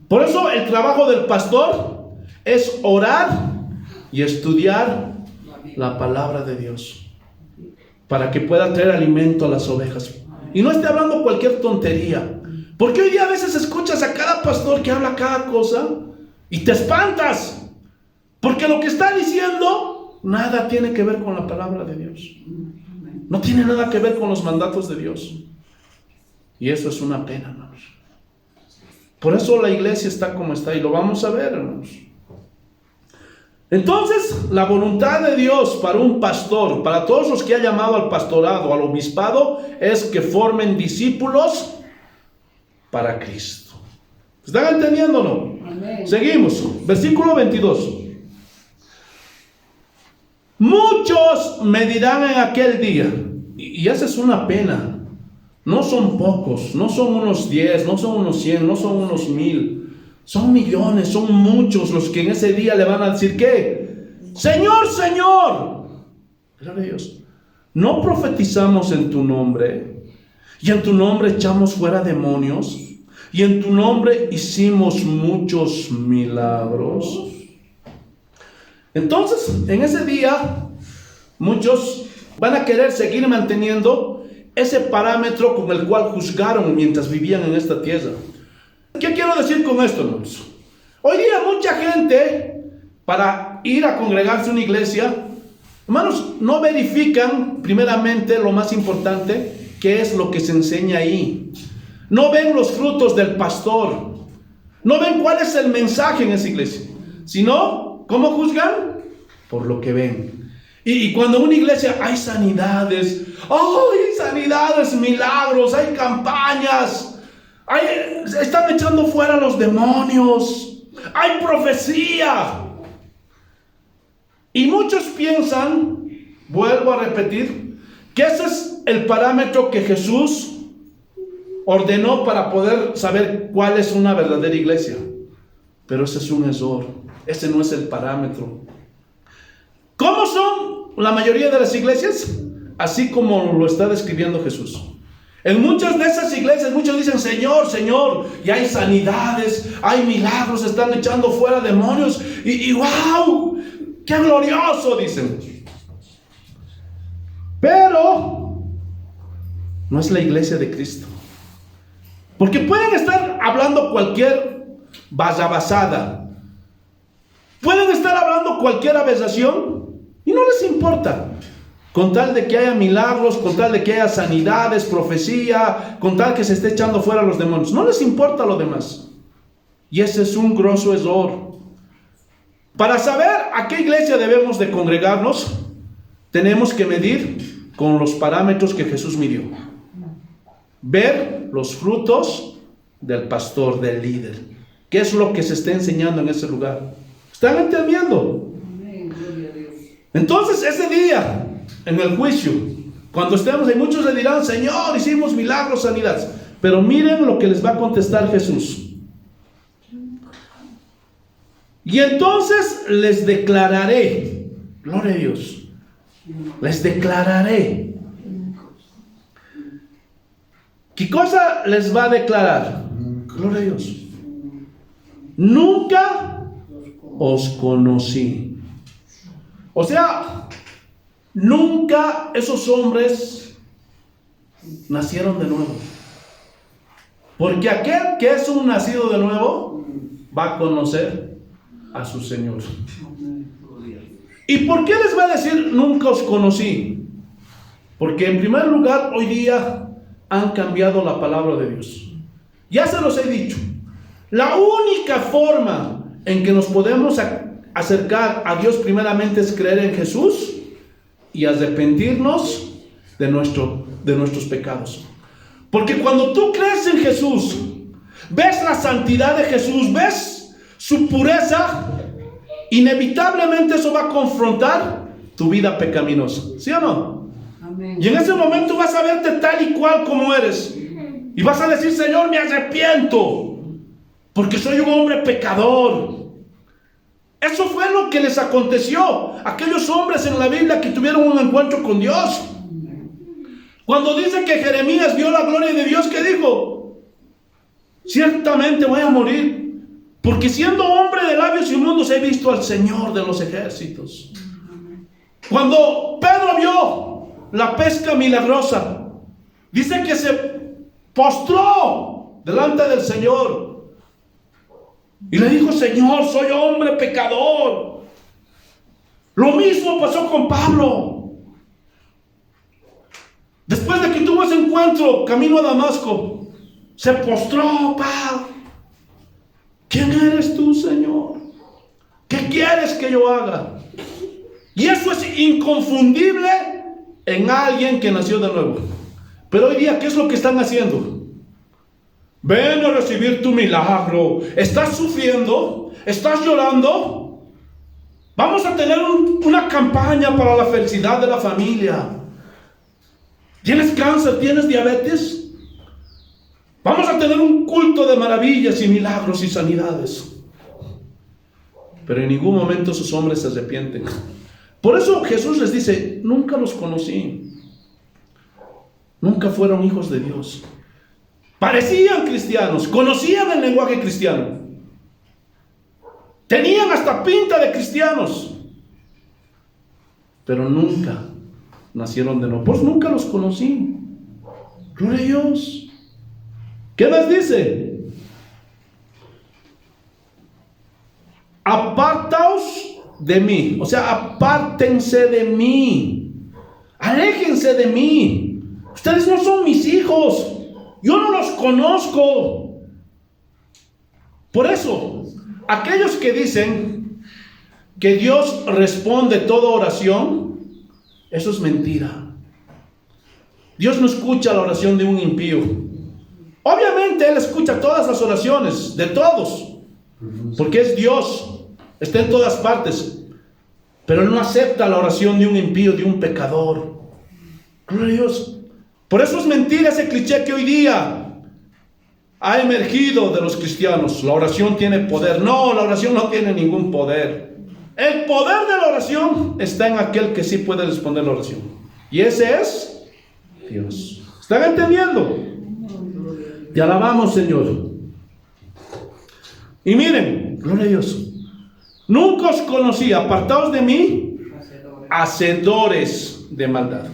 Por eso el trabajo del pastor es orar y estudiar la palabra de Dios, para que pueda traer alimento a las ovejas. Y no esté hablando cualquier tontería, porque hoy día a veces escuchas a cada pastor que habla cada cosa y te espantas, porque lo que está diciendo nada tiene que ver con la palabra de Dios, no tiene nada que ver con los mandatos de Dios. Y eso es una pena, hermanos. Por eso la iglesia está como está, y lo vamos a ver, hermanos. Entonces, la voluntad de Dios para un pastor, para todos los que ha llamado al pastorado, al obispado, es que formen discípulos para Cristo. ¿Están entendiendo o no? Amén. Seguimos, versículo 22. Muchos me dirán en aquel día, y esa es una pena. No son pocos, no son unos 10, no son unos 100, no son unos 1000. Son millones, son muchos los que en ese día le van a decir, ¿qué? Señor, Señor. Gloria a Dios. ¿No profetizamos en tu nombre? Y en tu nombre echamos fuera demonios. Y en tu nombre hicimos muchos milagros. Entonces, en ese día, muchos van a querer seguir manteniendo ese parámetro con el cual juzgaron mientras vivían en esta tierra. ¿Qué quiero decir con esto, hermanos? Hoy día mucha gente, para ir a congregarse a una iglesia, hermanos, no verifican primeramente lo más importante, que es lo que se enseña ahí. No ven los frutos del pastor, no ven cuál es el mensaje en esa iglesia, sino, ¿cómo juzgan? Por lo que ven. Y cuando en una iglesia hay sanidades, milagros, hay campañas, están echando fuera los demonios, hay profecía. Y muchos piensan, vuelvo a repetir, que ese es el parámetro que Jesús ordenó para poder saber cuál es una verdadera iglesia. Pero ese es un error, ese no es el parámetro. ¿Cómo son la mayoría de las iglesias? Así como lo está describiendo Jesús. En muchas de esas iglesias, muchos dicen, Señor, Señor, y hay sanidades, hay milagros, están echando fuera demonios, y wow, qué glorioso, dicen. Pero no es la iglesia de Cristo. Porque pueden estar hablando cualquier basada, pueden estar hablando cualquier aberración, y no les importa, con tal de que haya milagros, con tal de que haya sanidades, profecía, con tal que se esté echando fuera los demonios. No les importa lo demás. Y ese es un grosso error. Para saber a qué iglesia debemos de congregarnos, tenemos que medir con los parámetros que Jesús midió. Ver los frutos del pastor, del líder. ¿Qué es lo que se está enseñando en ese lugar? ¿Están entendiendo? Entonces ese día, en el juicio, cuando estemos ahí, muchos le dirán, Señor, hicimos milagros, sanidades. Pero miren lo que les va a contestar Jesús. Y entonces les declararé, gloria a Dios, les declararé. ¿Qué cosa les va a declarar? Gloria a Dios. Nunca os conocí. O sea, nunca esos hombres nacieron de nuevo. Porque aquel que es un nacido de nuevo va a conocer a su Señor. ¿Y por qué les va a decir nunca os conocí? Porque en primer lugar, hoy día han cambiado la palabra de Dios. Ya se los he dicho. La única forma en que nos podemos acercar a Dios primeramente es creer en Jesús y arrepentirnos de nuestros pecados. Porque cuando tú crees en Jesús, ves la santidad de Jesús, ves su pureza, inevitablemente eso va a confrontar tu vida pecaminosa, ¿sí o no? Amén. Y en ese momento vas a verte tal y cual como eres, y vas a decir: Señor, me arrepiento, porque soy un hombre pecador. Eso fue lo que les aconteció a aquellos hombres en la Biblia que tuvieron un encuentro con Dios. Cuando dice que Jeremías vio la gloria de Dios, ¿qué dijo? Ciertamente voy a morir, porque siendo hombre de labios inmundos he visto al Señor de los ejércitos. Cuando Pedro vio la pesca milagrosa, dice que se postró delante del Señor y le dijo: Señor, soy hombre pecador. Lo mismo pasó con Pablo. Después de que tuvo ese encuentro camino a Damasco, se postró. ¿Quién eres tú, Señor? ¿Qué quieres que yo haga? Y eso es inconfundible en alguien que nació de nuevo. Pero hoy día, ¿qué es lo que están haciendo? Ven a recibir tu milagro. ¿Estás sufriendo? ¿Estás llorando? Vamos a tener una campaña para la felicidad de la familia. ¿Tienes cáncer? ¿Tienes diabetes? Vamos a tener un culto de maravillas y milagros y sanidades. Pero en ningún momento esos hombres se arrepienten. Por eso Jesús les dice: nunca los conocí. Nunca fueron hijos de Dios. Parecían cristianos, conocían el lenguaje cristiano, tenían hasta pinta de cristianos, pero nunca nacieron de nuevo. Pues nunca los conocí. Gloria a Dios. ¿Qué más dice? Apartaos de mí. O sea, apártense de mí. Aléjense de mí. Ustedes no son mis hijos. Yo no los conozco. Por eso, aquellos que dicen que Dios responde toda oración, eso es mentira. Dios no escucha la oración de un impío. Obviamente Él escucha todas las oraciones de todos, porque es Dios, está en todas partes. Pero Él no acepta la oración de un impío, de un pecador. Gloria a Dios. Por eso es mentira ese cliché que hoy día ha emergido de los cristianos. La oración tiene poder. No, la oración no tiene ningún poder. El poder de la oración está en aquel que sí puede responder la oración. Y ese es Dios. ¿Están entendiendo? Te alabamos, Señor. Y miren, gloria a Dios. Nunca os conocí, apartaos de mí, hacedores de maldad.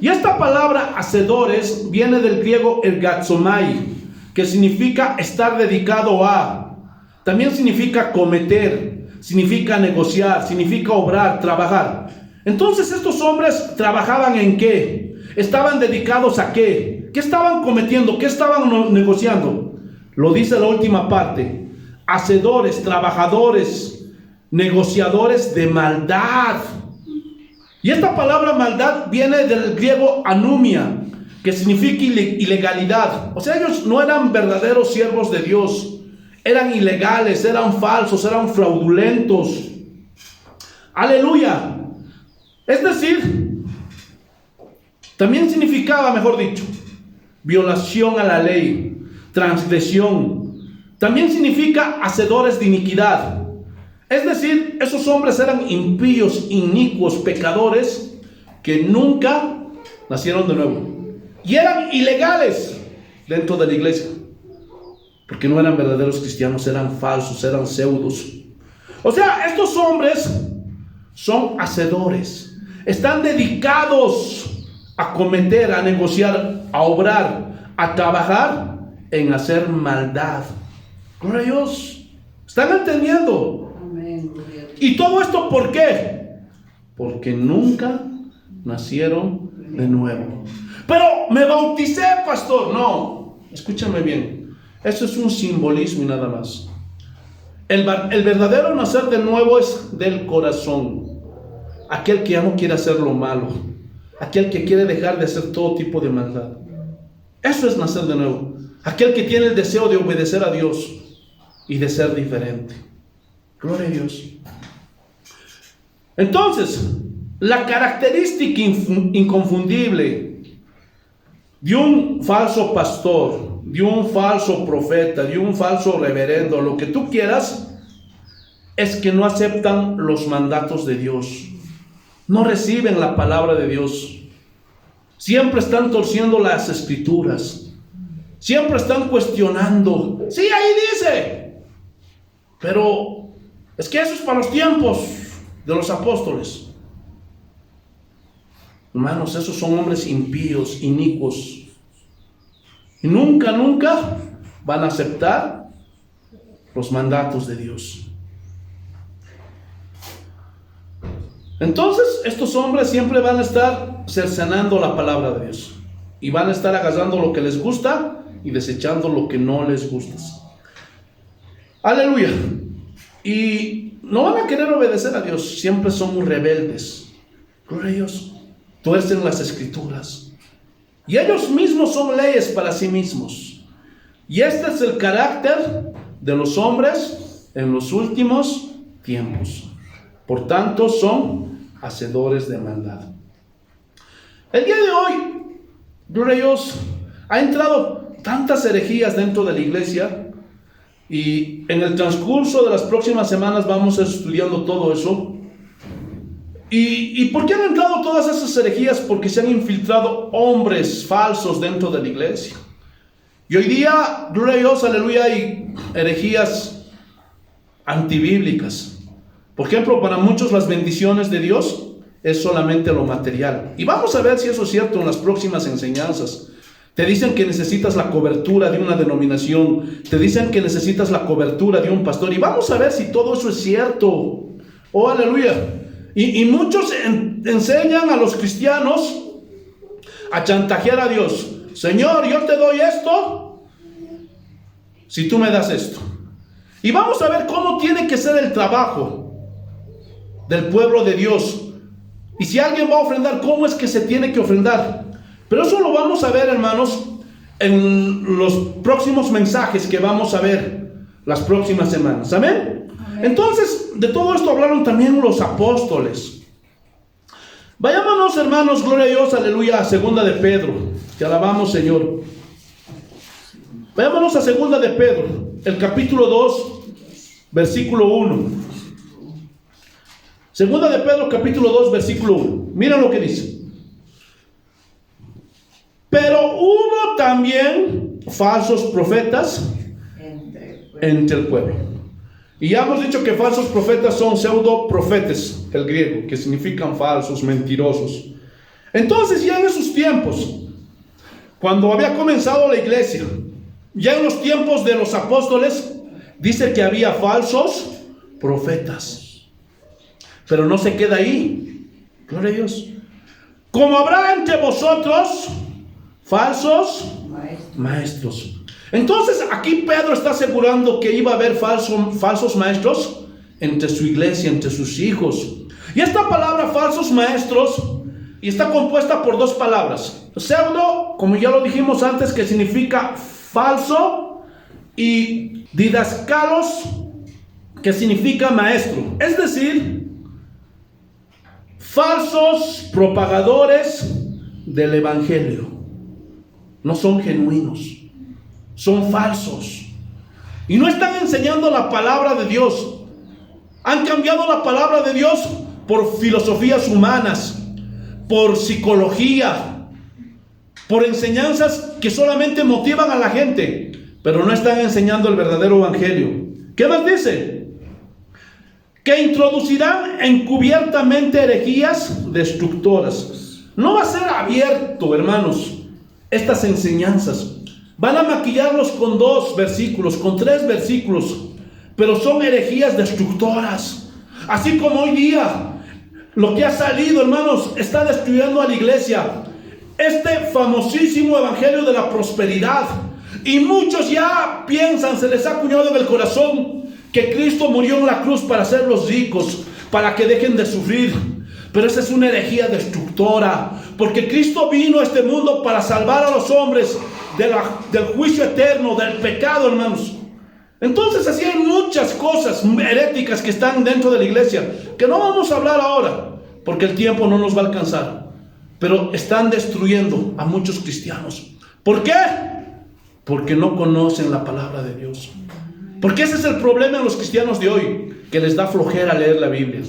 Y esta palabra hacedores viene del griego ergazomai, que significa estar dedicado a. También significa cometer, significa negociar, significa obrar, trabajar. Entonces estos hombres trabajaban ¿en qué? ¿Estaban dedicados a qué? ¿Qué estaban cometiendo? ¿Qué estaban negociando? Lo dice la última parte. Hacedores, trabajadores, negociadores de maldad. Y esta palabra maldad viene del griego anumia, que significa ilegalidad. O sea, ellos no eran verdaderos siervos de Dios. Eran ilegales, eran falsos, eran fraudulentos. Aleluya. Es decir, también significaba, mejor dicho, violación a la ley, transgresión. También significa hacedores de iniquidad. Es decir, esos hombres eran impíos, inicuos, pecadores que nunca nacieron de nuevo. Y eran ilegales dentro de la iglesia. Porque no eran verdaderos cristianos, eran falsos, eran pseudos. O sea, estos hombres son hacedores. Están dedicados a cometer, a negociar, a obrar, a trabajar en hacer maldad. Gloria a Dios. ¿Están entendiendo? ¿Y todo esto por qué? Porque nunca nacieron de nuevo. Pero me bauticé, pastor. No, escúchame bien. Eso es un simbolismo y nada más. El verdadero nacer de nuevo es del corazón. aquel que ya no quiere hacer lo malo, aquel que quiere dejar de hacer todo tipo de maldad. Eso es nacer de nuevo. Aquel que tiene el deseo de obedecer a Dios y de ser diferente. Gloria a Dios. Entonces, la característica inconfundible de un falso pastor, de un falso profeta, de un falso reverendo, lo que tú quieras, es que no aceptan los mandatos de Dios. No reciben la palabra de Dios. Siempre están torciendo las escrituras. Siempre están cuestionando. Sí, ahí dice. Pero es que eso es para los tiempos de los apóstoles. Hermanos, esos son hombres impíos, inicuos. Y nunca van a aceptar los mandatos de Dios. Entonces, estos hombres siempre van a estar cercenando la palabra de Dios. Y van a estar agarrando lo que les gusta y desechando lo que no les gusta. Aleluya. Y no van a querer obedecer a Dios. Siempre son muy rebeldes. Gloria a Dios. Tuercen las escrituras. Y ellos mismos son leyes para sí mismos. Y este es el carácter de los hombres en los últimos tiempos. Por tanto, son hacedores de maldad. El día de hoy, gloria a Dios, ha entrado tantas herejías dentro de la iglesia. Y en el transcurso de las próximas semanas vamos a ir estudiando todo eso. ¿Y por qué han entrado todas esas herejías? Porque se han infiltrado hombres falsos dentro de la iglesia. Y hoy día, gloria a Dios, aleluya, hay herejías antibíblicas. Por ejemplo, para muchos las bendiciones de Dios es solamente lo material. Y vamos a ver si eso es cierto en las próximas enseñanzas. Te dicen que necesitas la cobertura de una denominación. Te dicen que necesitas la cobertura de un pastor. Y vamos a ver si todo eso es cierto. Oh, aleluya. Y muchos enseñan a los cristianos a chantajear a Dios. Señor, yo te doy esto si tú me das esto. Y vamos a ver cómo tiene que ser el trabajo del pueblo de Dios. Y si alguien va a ofrendar, ¿cómo es que se tiene que ofrendar? Pero eso lo vamos a ver, hermanos, en los próximos mensajes que vamos a ver las próximas semanas. ¿Amén? Entonces, de todo esto hablaron también los apóstoles. Vayámonos, hermanos, gloria a Dios, aleluya, a segunda de Pedro. Te alabamos, Señor. Vayámonos a segunda de Pedro, el capítulo 2, versículo 1. Segunda de Pedro, capítulo 2, versículo 1. Mira lo que dice. Pero hubo también falsos profetas entre el pueblo. Y ya hemos dicho que falsos profetas son pseudoprofetes, el griego, que significan falsos, mentirosos. Entonces, ya en esos tiempos, cuando había comenzado la iglesia, ya en los tiempos de los apóstoles, dice que había falsos profetas. Pero no se queda ahí. Gloria a Dios. Como habrá entre vosotros falsos maestros. Entonces aquí Pedro está asegurando que iba a haber falsos maestros entre su iglesia, entre sus hijos. Y esta palabra falsos maestros y está compuesta por dos palabras. Pseudo, como ya lo dijimos antes, que significa falso, y didascalos, que significa maestro. Es decir, falsos propagadores del evangelio. No son genuinos. Son falsos. Y no están enseñando la palabra de Dios. Han cambiado la palabra de Dios por filosofías humanas, por psicología, por enseñanzas que solamente motivan a la gente, pero no están enseñando el verdadero evangelio. ¿Qué más dice? Que introducirán encubiertamente herejías destructoras. No va a ser abierto, hermanos, estas enseñanzas. Van a maquillarlos con 2 versículos, con 3 versículos, pero son herejías destructoras. Así como hoy día, lo que ha salido, hermanos, está destruyendo a la iglesia. Este famosísimo evangelio de la prosperidad. Y muchos ya piensan, se les ha acuñado en el corazón, que Cristo murió en la cruz para hacerlos ricos, para que dejen de sufrir. Pero esa es una herejía destructora, porque Cristo vino a este mundo para salvar a los hombres del juicio eterno, del pecado, hermanos. Entonces así hay muchas cosas heréticas que están dentro de la iglesia, que no vamos a hablar ahora, porque el tiempo no nos va a alcanzar. Pero están destruyendo a muchos cristianos. ¿Por qué? Porque no conocen la palabra de Dios. Porque ese es el problema en los cristianos de hoy, que les da flojera leer la Biblia,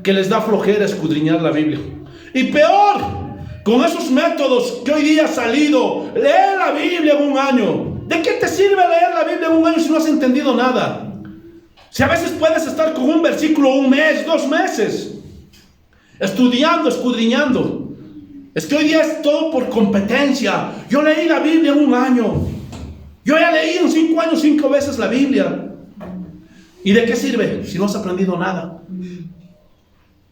que les da flojera escudriñar la Biblia. Y peor, con esos métodos que hoy día ha salido, leer la Biblia en un año. ¿De qué te sirve leer la Biblia en un año si no has entendido nada? Si a veces puedes estar con un versículo 1 mes, 2 meses, estudiando, escudriñando. Es que hoy día es todo por competencia. Yo leí la Biblia en un año. Yo ya leí en 5 años 5 veces la Biblia. ¿Y de qué sirve si no has aprendido nada?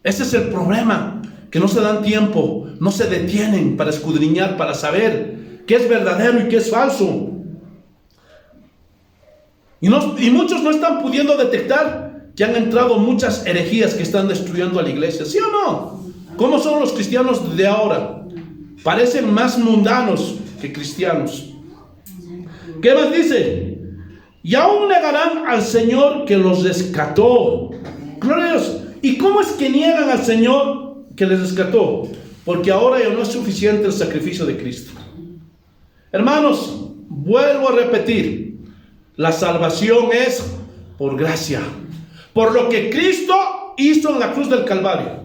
Ese es el problema, que no se dan tiempo, no se detienen para escudriñar, para saber qué es verdadero y qué es falso. Y muchos no están pudiendo detectar que han entrado muchas herejías que están destruyendo a la iglesia. ¿Sí o no? ¿Cómo son los cristianos de ahora? Parecen más mundanos que cristianos. ¿Qué más dice? Y aún negarán al Señor que los rescató. Gloria a Dios. ¿Y cómo es que niegan al Señor que les rescató? Porque ahora ya no es suficiente el sacrificio de Cristo. Hermanos, vuelvo a repetir. La salvación es por gracia, por lo que Cristo hizo en la cruz del Calvario.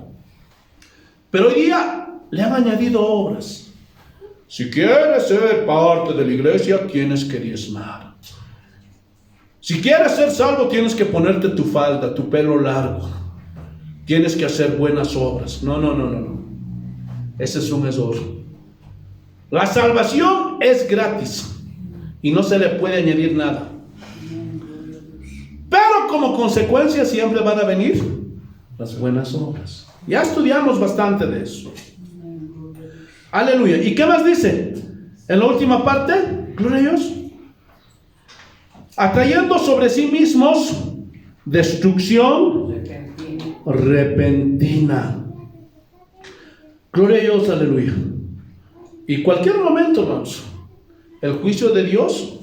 Pero hoy día le han añadido obras. Si quieres ser parte de la iglesia, tienes que diezmar. Si quieres ser salvo, tienes que ponerte tu falda, tu pelo largo. Tienes que hacer buenas obras. No. Ese es un error. La salvación es gratis y no se le puede añadir nada. Pero como consecuencia siempre van a venir las buenas obras. Ya estudiamos bastante de eso. Aleluya. ¿Y qué más dice? En la última parte, gloria a Dios. Atrayendo sobre sí mismos destrucción repentina. Gloria a Dios, aleluya. Y cualquier momento, hermanos, el juicio de Dios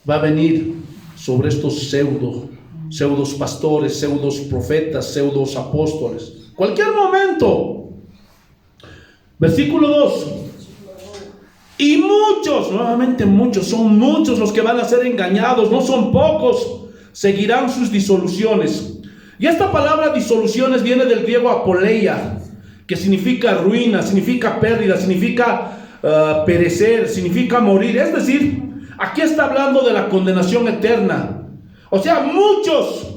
va a venir sobre estos pseudos pastores, pseudos profetas, pseudos apóstoles. Cualquier momento. Versículo 2. Y muchos, nuevamente muchos, son muchos los que van a ser engañados, no son pocos, seguirán sus disoluciones. Y esta palabra disoluciones viene del griego apoleia, que significa ruina, significa pérdida, significa perecer, significa morir. Es decir, aquí está hablando de la condenación eterna. O sea, muchos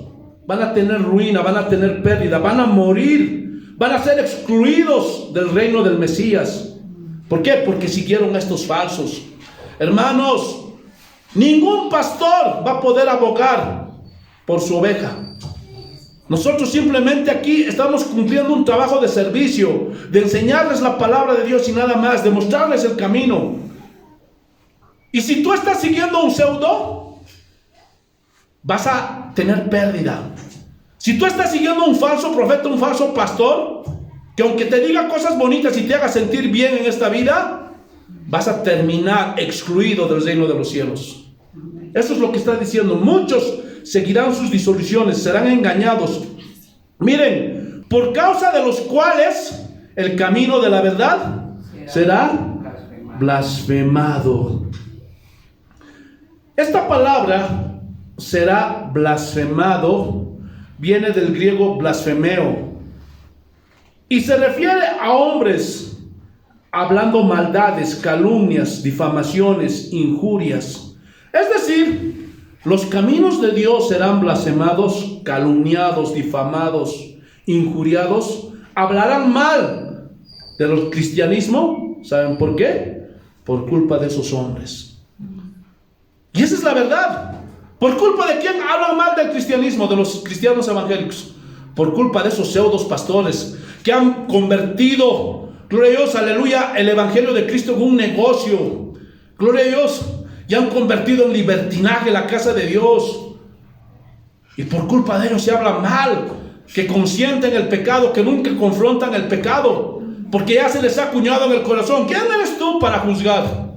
van a tener ruina, van a tener pérdida, van a morir, van a ser excluidos del reino del Mesías. ¿Por qué? Porque siguieron a estos falsos. Hermanos, ningún pastor va a poder abogar por su oveja. Nosotros simplemente aquí estamos cumpliendo un trabajo de servicio, de enseñarles la palabra de Dios y nada más, de mostrarles el camino. Y si tú estás siguiendo un pseudo, vas a tener pérdida. Si tú estás siguiendo un falso profeta, un falso pastor, que aunque te diga cosas bonitas y te haga sentir bien en esta vida, vas a terminar excluido del reino de los cielos. Eso es lo que está diciendo. Muchos seguirán sus disoluciones, serán engañados. Miren, por causa de los cuales el camino de la verdad será blasfemado. Esta palabra será blasfemado, viene del griego blasfemeo, y se refiere a hombres hablando maldades, calumnias, difamaciones, injurias. Es decir, los caminos de Dios serán blasfemados, calumniados, difamados, injuriados. Hablarán mal del cristianismo. ¿Saben por qué? Por culpa de esos hombres. Y esa es la verdad. ¿Por culpa de quién hablan mal del cristianismo, de los cristianos evangélicos? Por culpa de esos pseudos pastores que han convertido, gloria a Dios, aleluya, el evangelio de Cristo en un negocio. Gloria a Dios. Y han convertido en libertinaje la casa de Dios. Y por culpa de ellos se habla mal que consienten el pecado, que nunca confrontan el pecado, porque ya se les ha acuñado en el corazón. ¿Quién eres tú para juzgar?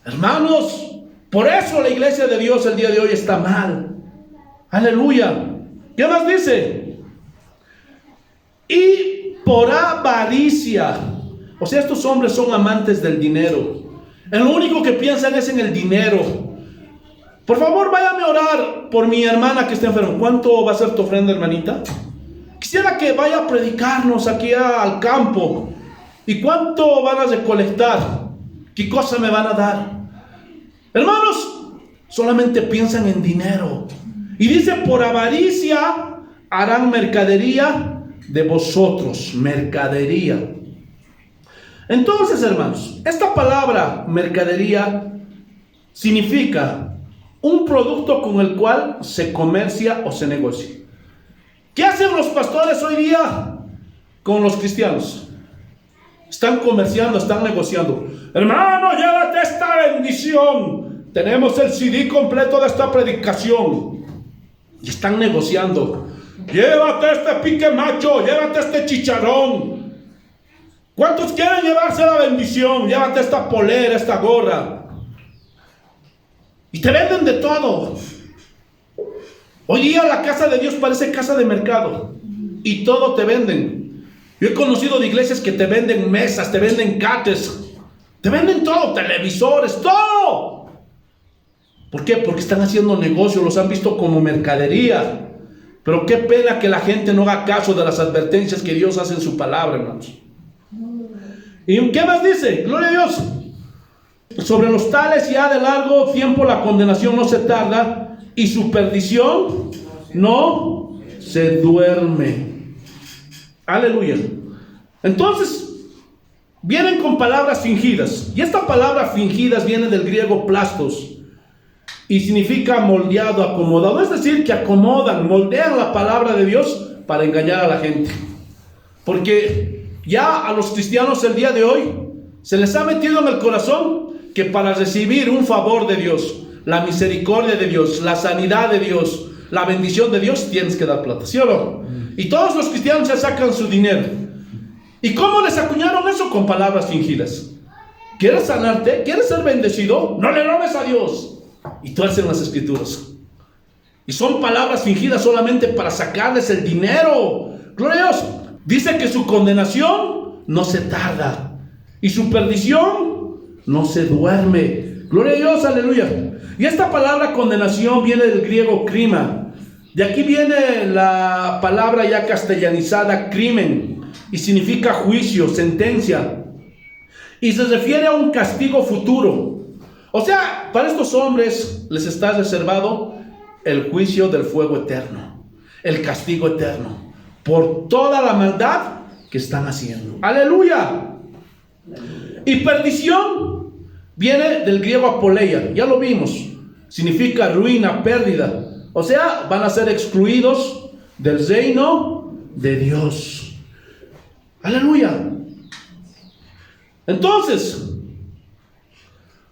Hermanos, por eso la iglesia de Dios el día de hoy está mal. Aleluya. ¿Qué más dice? Y por avaricia. O sea, estos hombres son amantes del dinero. El único que piensan es en el dinero. Por favor, váyame a orar por mi hermana que está enferma. ¿Cuánto va a ser tu ofrenda, hermanita? Quisiera que vaya a predicarnos aquí al campo. ¿Y cuánto van a recolectar? ¿Qué cosa me van a dar? Hermanos, solamente piensan en dinero. Y dice, por avaricia harán mercadería de vosotros. Mercadería. Entonces, hermanos, esta palabra mercadería significa un producto con el cual se comercia o se negocia. ¿Qué hacen los pastores hoy día con los cristianos? Están comerciando, están negociando. Hermano, llévate esta bendición. Tenemos el CD completo de esta predicación. Y están negociando. Llévate este pique macho, llévate este chicharrón. ¿Cuántos quieren llevarse la bendición? Llévate esta polera, esta gorra. Y te venden de todo. Hoy día la casa de Dios parece casa de mercado. Y todo te venden. Yo he conocido de iglesias que te venden mesas, te venden cates, te venden todo, televisores, todo. ¿Por qué? Porque están haciendo negocio, los han visto como mercadería. Pero qué pena que la gente no haga caso de las advertencias que Dios hace en su palabra, hermanos. ¿Y qué más dice? Gloria a Dios. Sobre los tales ya de largo tiempo la condenación no se tarda y su perdición no se duerme. Aleluya. Entonces, vienen con palabras fingidas. Y esta palabra fingidas viene del griego plastos. Y significa moldeado, acomodado. Es decir, que acomodan, moldean la palabra de Dios para engañar a la gente. Porque ya a los cristianos el día de hoy se les ha metido en el corazón que para recibir un favor de Dios, la misericordia de Dios, la sanidad de Dios, la bendición de Dios, tienes que dar plata, ¿sí o no? Y todos los cristianos ya sacan su dinero. ¿Y cómo les acuñaron eso? Con palabras fingidas. ¿Quieres sanarte? ¿Quieres ser bendecido? No le robes a Dios. Y tuercen las escrituras. Y son palabras fingidas solamente para sacarles el dinero. Gloria a Dios. Dice que su condenación no se tarda. Y su perdición no se duerme. Gloria a Dios, aleluya. Y esta palabra condenación viene del griego crima. De aquí viene la palabra ya castellanizada crimen. Y significa juicio, sentencia. Y se refiere a un castigo futuro. O sea, para estos hombres les está reservado el juicio del fuego eterno, el castigo eterno, por toda la maldad que están haciendo. ¡Aleluya! Y perdición viene del griego apoleia, ya lo vimos, significa ruina, pérdida. O sea, van a ser excluidos del reino de Dios. ¡Aleluya! Entonces,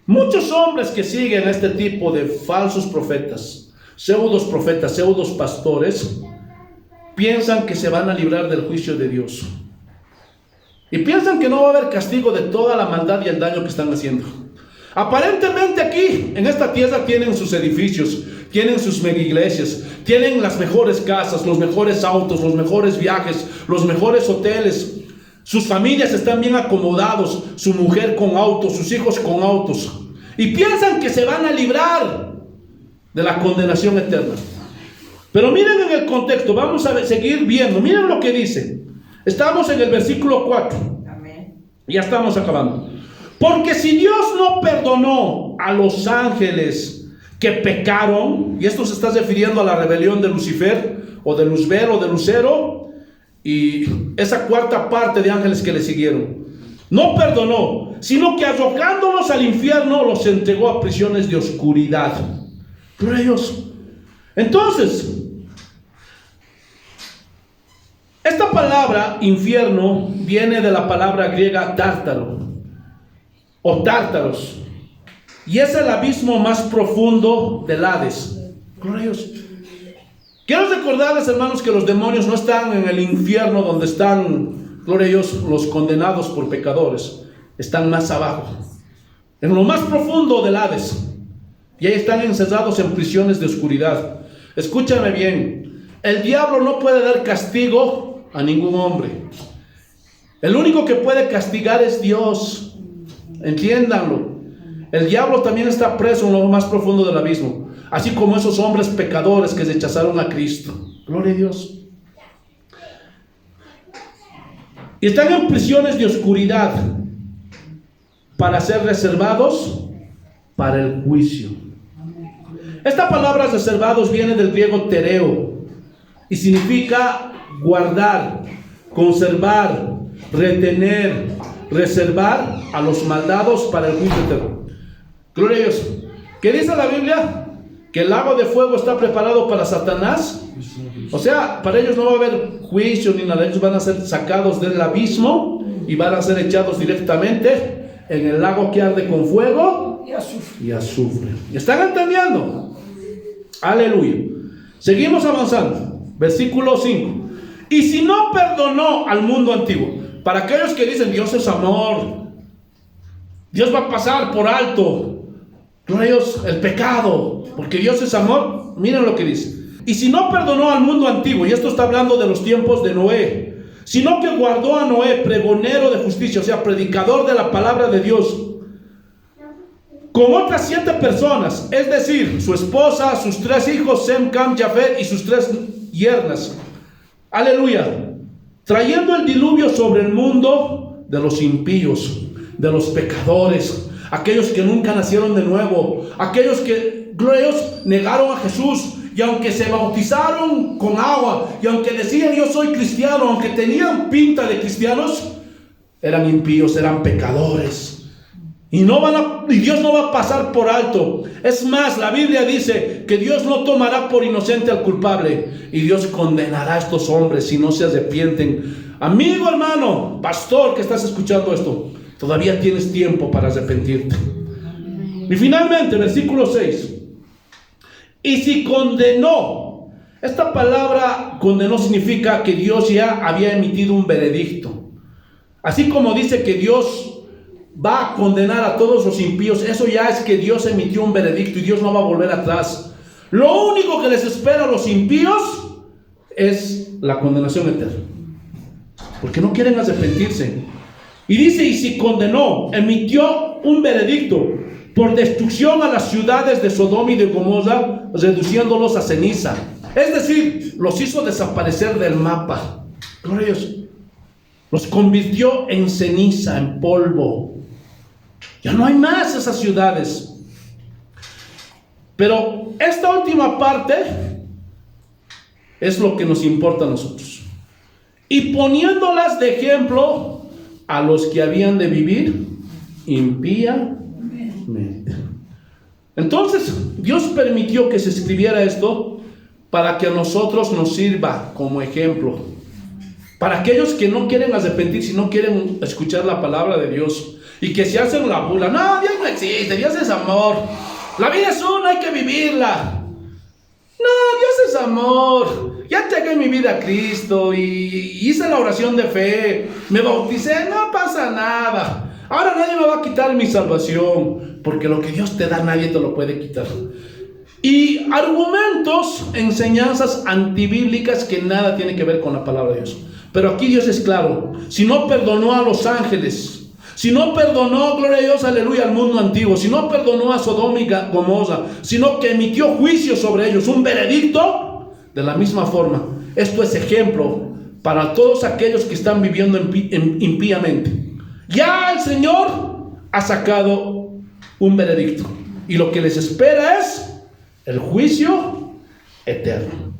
muchos hombres que siguen este tipo de falsos profetas, pseudos pastores, piensan que se van a librar del juicio de Dios. Y piensan que no va a haber castigo de toda la maldad y el daño que están haciendo. Aparentemente aquí, en esta tierra, tienen sus edificios, tienen sus mega iglesias, tienen las mejores casas, los mejores autos, los mejores viajes, los mejores hoteles. Sus familias están bien acomodados, su mujer con autos, sus hijos con autos. Y piensan que se van a librar de la condenación eterna. Pero miren en el contexto, vamos a seguir viendo. Miren lo que dice. Estamos en el versículo 4. Amén. Ya estamos acabando. Porque si Dios no perdonó a los ángeles que pecaron, y esto se está refiriendo a la rebelión de Lucifer, o de Luzbel, o de Lucero, y esa cuarta parte de ángeles que le siguieron, no perdonó, sino que arrojándolos al infierno los entregó a prisiones de oscuridad. Gloria a Dios. Entonces, esta palabra infierno viene de la palabra griega tártaro o tártaros, y es el abismo más profundo del Hades. Gloria a Dios. Quiero recordarles, hermanos, que los demonios no están en el infierno donde están, gloria a Dios, los condenados por pecadores. Están más abajo, en lo más profundo del Hades. Y ahí están encerrados en prisiones de oscuridad. Escúchame bien, el diablo no puede dar castigo a ningún hombre. El único que puede castigar es Dios. Entiéndanlo. El diablo también está preso en lo más profundo del abismo, así como esos hombres pecadores que rechazaron a Cristo. Gloria a Dios. Y están en prisiones de oscuridad para ser reservados para el juicio. Esta palabra reservados viene del griego tereo y significa guardar, conservar, retener, reservar a los malvados para el juicio eterno. Gloria a Dios. ¿Qué dice la Biblia? Que el lago de fuego está preparado para Satanás. O sea, para ellos no va a haber juicio ni nada. Ellos van a ser sacados del abismo y van a ser echados directamente en el lago que arde con fuego y azufre. ¿Están entendiendo? Aleluya. Seguimos avanzando. Versículo 5. Y si no perdonó al mundo antiguo. Para aquellos que dicen Dios es amor, Dios va a pasar por alto, gloria a Dios, el pecado, porque Dios es amor. Miren lo que dice. Y si no perdonó al mundo antiguo, y esto está hablando de los tiempos de Noé, sino que guardó a Noé pregonero de justicia, o sea, predicador de la palabra de Dios, con otras 7 personas, es decir, su esposa, sus 3 hijos, Sem, Cam, Jafet, y sus 3 yernas. Aleluya. Trayendo el diluvio sobre el mundo de los impíos, de los pecadores, aquellos que nunca nacieron de nuevo, aquellos que, gloria a Dios, negaron a Jesús, y aunque se bautizaron con agua, y aunque decían yo soy cristiano, aunque tenían pinta de cristianos, eran impíos, eran pecadores. Y Dios no va a pasar por alto. Es más, la Biblia dice que Dios no tomará por inocente al culpable, y Dios condenará a estos hombres si no se arrepienten. Amigo, hermano, pastor que estás escuchando esto, todavía tienes tiempo para arrepentirte. Y finalmente, versículo 6. Y si condenó, esta palabra condenó significa que Dios ya había emitido un veredicto. Así como dice que Dios va a condenar a todos los impíos, eso ya es que Dios emitió un veredicto y Dios no va a volver atrás. Lo único que les espera a los impíos es la condenación eterna, porque no quieren arrepentirse. Y dice, y si condenó, emitió un veredicto por destrucción a las ciudades de Sodoma y de Gomorra, reduciéndolos a ceniza. Es decir, los hizo desaparecer del mapa. Gloria a Dios. Los convirtió en ceniza, en polvo. Ya no hay más esas ciudades. Pero esta última parte es lo que nos importa a nosotros. Y poniéndolas de ejemplo a los que habían de vivir impíamente. Entonces, Dios permitió que se escribiera esto para que a nosotros nos sirva como ejemplo. Para aquellos que no quieren arrepentirse, no quieren escuchar la palabra de Dios y que se hacen la burla. No, Dios no existe, Dios es amor. La vida es una, hay que vivirla. No, Dios es amor. Ya entregué mi vida a Cristo y hice la oración de fe. Me bauticé, no pasa nada. Ahora nadie me va a quitar mi salvación, porque lo que Dios te da nadie te lo puede quitar. Y argumentos, enseñanzas antibíblicas que nada tienen que ver con la palabra de Dios. Pero aquí Dios es claro. Si no perdonó a los ángeles, si no perdonó, gloria a Dios, aleluya, al mundo antiguo, si no perdonó a Sodoma y Gomorra, sino que emitió juicio sobre ellos, un veredicto, de la misma forma, esto es ejemplo para todos aquellos que están viviendo impíamente. Ya el Señor ha sacado un veredicto, y lo que les espera es el juicio eterno.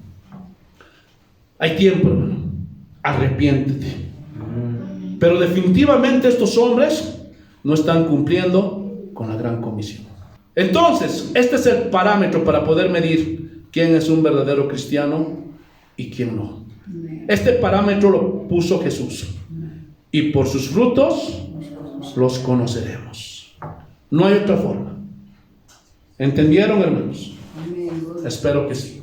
Hay tiempo, hermano. Arrepiéntete. Pero definitivamente estos hombres no están cumpliendo con la gran comisión. Entonces, este es el parámetro para poder medir quién es un verdadero cristiano y quién no. Este parámetro lo puso Jesús. Y por sus frutos los conoceremos. No hay otra forma. ¿Entendieron, hermanos? Espero que sí.